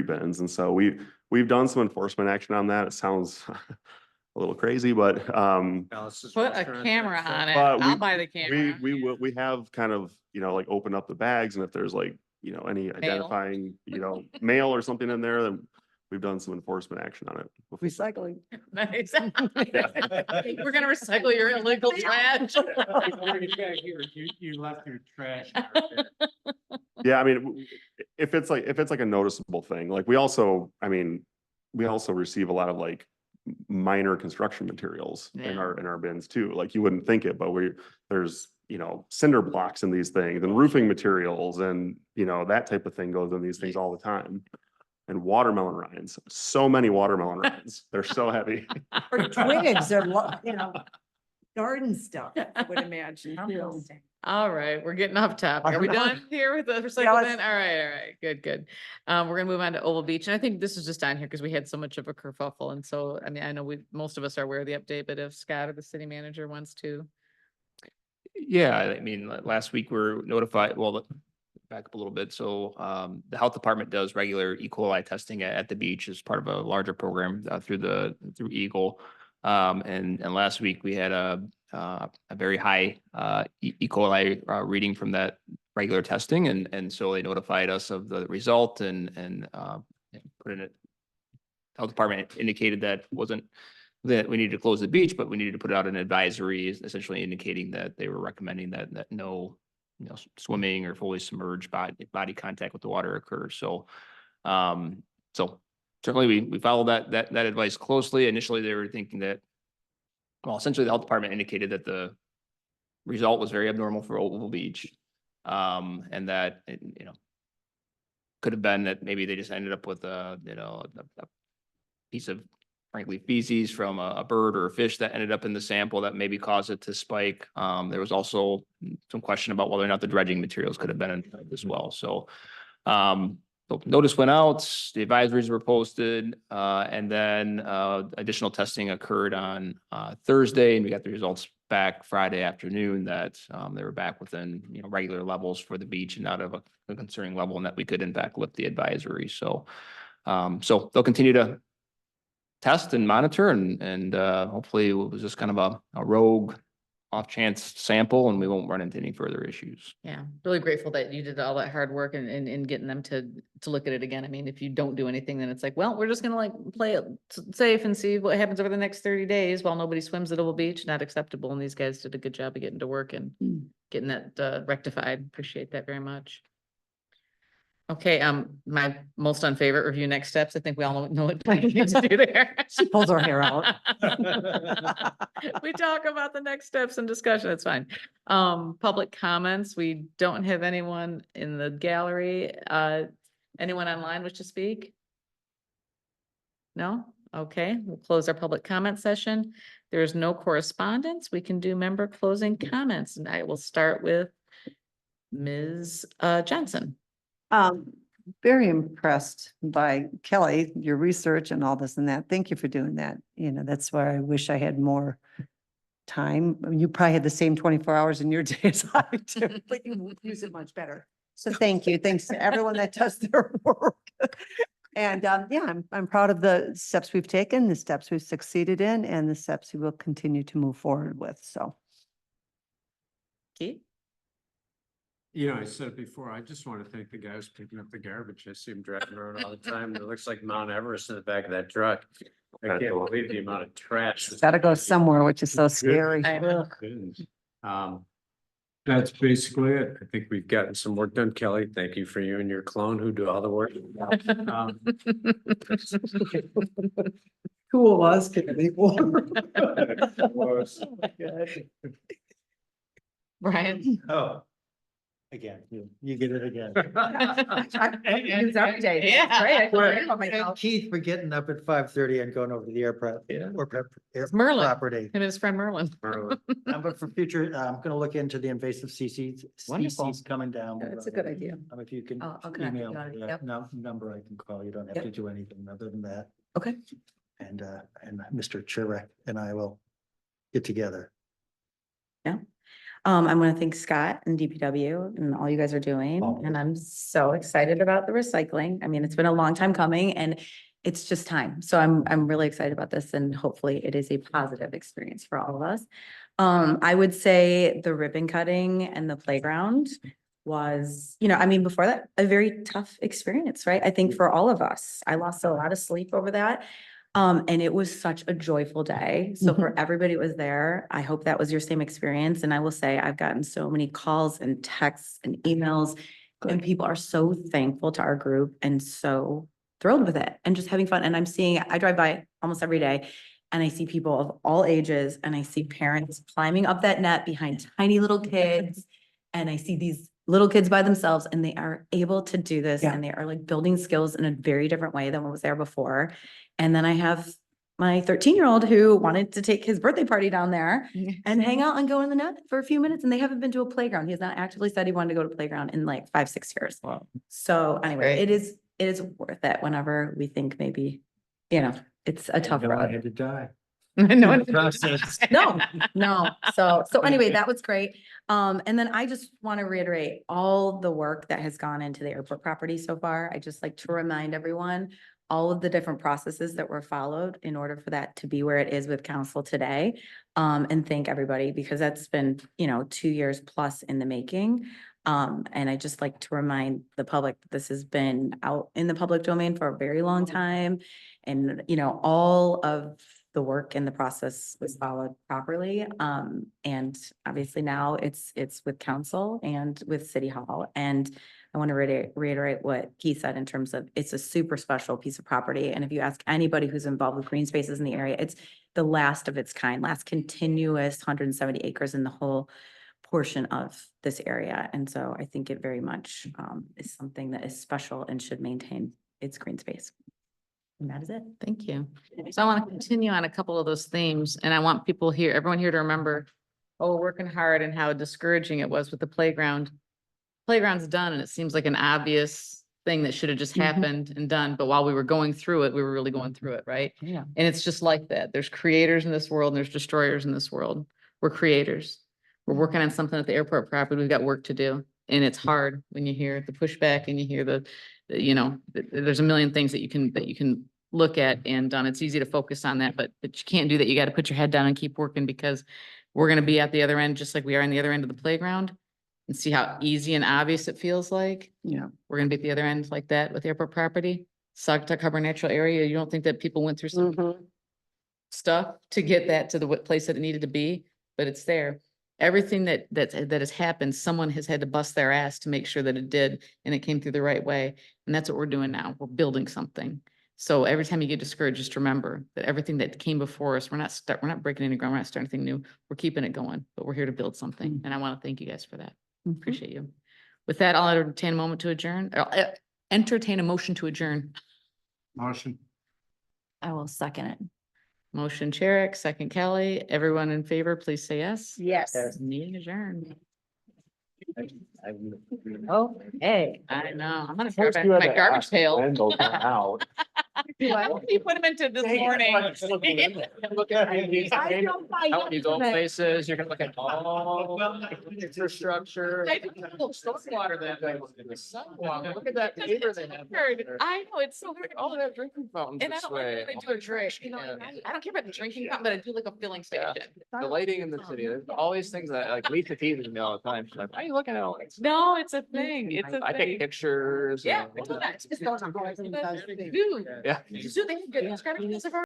bins. And so we've done some enforcement action on that. It sounds a little crazy, but, Alice's Put a Restaurant, camera that's on it. But I'll buy the camera. we have kind of, you know, like opened up the bags, and if there's like, you know, any identifying, you know, mail or something in there, then we've done some enforcement action on it. Recycling. Nice. We're gonna recycle your illegal trash. You left your trash. in our bin. Yeah, I mean, if it's like a noticeable thing, like we also receive a lot of like minor construction materials in Yeah. our bins too. Like you wouldn't think it, but there's, you know, cinder blocks in these things and roofing materials and, you know, that type of thing goes in these things all the time. And watermelon rinds, so many watermelon rinds. They're so heavy. Or twigs or, you know, garden stuff, I would imagine. too. Composting. All right, we're getting off topic. Are we done here with the recycle let's- bin? All right, good. We're gonna move on to Oval Beach. And I think this is just on here because we had so much of a kerfuffle. And so, I mean, I know most of us are aware of the update, but if Scott or the city manager wants to. Yeah, I mean, last week we were notified, well, back up a little bit. So the health department does regular E. coli testing at the beach as part of a larger program through Eagle. And last week we had a very high E. coli reading from that regular testing. And so they notified us of the result and put in it. Health department indicated that we needed to close the beach, but we needed to put out an advisory essentially indicating that they were recommending that no, you know, swimming or fully submerged body contact with the water occurs. So, so certainly we followed that advice closely. Initially, they were thinking that, well, essentially the health department indicated that the result was very abnormal for Oval Beach. And that, you know, could have been that maybe they just ended up with a piece of frankly feces from a bird or a fish that ended up in the sample that maybe caused it to spike. There was also some question about whether or not the dredging materials could have been in as well. So, so notice went out, the advisories were posted, and then additional testing occurred on Thursday, and we got the results back Friday afternoon that they were back within, you know, regular levels for the beach and not of a concerning level, and that we could in fact lift the advisory. So, so they'll continue to test and monitor and hopefully it was just kind of a rogue off chance sample and we won't run into any further issues. Yeah, really grateful that you did all that hard work and getting them to look at it again. I mean, if you don't do anything, then it's like, well, we're just gonna like play it safe and see what happens over the next 30 days while nobody swims at Oval Beach. Not acceptable. And these guys did a good job of getting to work and getting that rectified. Appreciate that very much. Okay, my most unfavorite review next steps. I think we all know what planning needs to do there. She pulls her hair out. We talk about the next steps and discussion. That's fine. Public comments. We don't have anyone in the gallery. Anyone online wish to speak? No? Okay, we'll close our public comment session. There is no correspondence. We can do member closing comments, and I will start with Ms. Johnson. Very impressed by Kelly, your research and all this and that. Thank you for doing that. You know, that's where I wish I had more time. You probably had the same 24 hours in your day as I do, but you use it much better. So thank you. Thanks to everyone that does their work. And yeah, I'm proud of the steps we've taken, the steps we've succeeded in, and the steps we will continue to move forward with. So. Keith? You know, I said it before, I just want to thank the guys picking up the garbage. I see them driving around all the time. It looks like Mount Everest in the back of that truck. I can't believe the amount of trash. that's- Gotta go somewhere, which is so scary. I know. That's basically it. I think we've gotten some work done. Kelly, thank you for you and your clone who do all the work. Who of us can equal? Brian? Oh. Again, you get it again. Use every day. Yeah. Great. I feel great about And myself. Keith for getting up at 5:30 and going over to the airport. Yeah. Merlin. Property. Him and his friend Merlin. But for future, I'm gonna look into the invasive Wonderful. species coming down. That's a good idea. If you can I'll connect with email you on it, that yep. number I can call, you don't have Yep. to do anything other than that. Okay. And Mr. Chirek and I will get together. I want to thank Scott and DPW and all you guys are doing, and I'm so excited about the recycling. I mean, it's been a long time coming and it's just time. So I'm really excited about this and hopefully it is a positive experience for all of us. I would say the ribbon cutting and the playground was, you know, I mean, before that, a very tough experience, right? I think for all of us, I lost a lot of sleep over that. And it was such a joyful day. So for everybody that was there, I hope that was your same experience. And I will say, I've gotten so many calls and texts and emails, and people are so thankful to our group and so thrilled with it and just having fun. And I'm seeing, I drive by almost every day and I see people of all ages and I see parents climbing up that net behind tiny little kids. And I see these little kids by themselves and they are able to do this Yeah. and they are like building skills in a very different way than what was there before. And then I have my 13-year-old who wanted to take his birthday party down there and hang out and go in the net for a few minutes. And they haven't been to a playground. He has not actively said he wanted to go to playground in like 5-6 years. Wow. So anyway, Great. it is worth it whenever we think maybe, you know, it's a tough I road. had to die. No, Process. No, no. So anyway, that was great. And then I just want to reiterate all the work that has gone into the airport property so far. I just like to remind everyone all of the different processes that were followed in order for that to be where it is with council today. And thank everybody because that's been, you know, 2 years plus in the making. And I just like to remind the public that this has been out in the public domain for a very long time. And, you know, all of the work and the process was followed properly. And obviously now it's with council and with City Hall. And I want to reiterate what Keith said in terms of it's a super special piece of property. And if you ask anybody who's involved with green spaces in the area, it's the last of its kind, last continuous 170 acres in the whole portion of this area. And so I think it very much is something that is special and should maintain its green space. And that is it. Thank you. So I want to continue on a couple of those themes and I want people here, everyone here to remember, we're working hard and how discouraging it was with the playground. Playground's done and it seems like an obvious thing that should have just happened and done. But while we were going through it, we were really going through it, right? Yeah. And it's just like that. There's creators in this world and there's destroyers in this world. We're creators. We're working on something at the airport property. We've got work to do. And it's hard when you hear the pushback and you hear you know, there's a million things that you can look at and it's easy to focus on that, but you can't do that. You got to put your head down and keep working because we're going to be at the other end, just like we are on the other end of the playground and see how easy and obvious it feels like. Yeah. We're going to be at the other end like that with airport property. Saugatuck Harbor Natural Area. You don't think that people went through some stuff to get that to the place that it needed to be, but it's there. everything that has happened, someone has had to bust their ass to make sure that it did, and it came through the right way. And that's what we're doing now. We're building something. So every time you get discouraged, just remember that everything that came before us, we're not breaking any ground, we're not starting anything new. We're keeping it going, but we're here to build something. And I want to thank you guys for that. Appreciate you. With that, I'll entertain a moment to adjourn. Entertain a motion to adjourn. Motion. I will second it. Motion Cherick, second Kelly. Everyone in favor, please say yes. Yes. Meeting adjourned. Oh, hey. I know. I'm gonna grab back my garbage pail. Out. You put them into this morning. Look at these I these old places, you're gonna look at all infrastructure. I think a little Stormwater that, the sidewalk, look at that paper they have. I know, it's so hard. All that drinking fountains And I this don't like way. when they do a drink, you know, I don't care about the drinking fountain, but I do like a filling Yeah. station. The lighting in the city, there's all these things that like Lisa teases me all the time. She's like, why are you looking at all this? No, it's a thing. It's a I take thing. pictures. Yeah. and- Dude. Yeah. So they have good. It's got a piece of our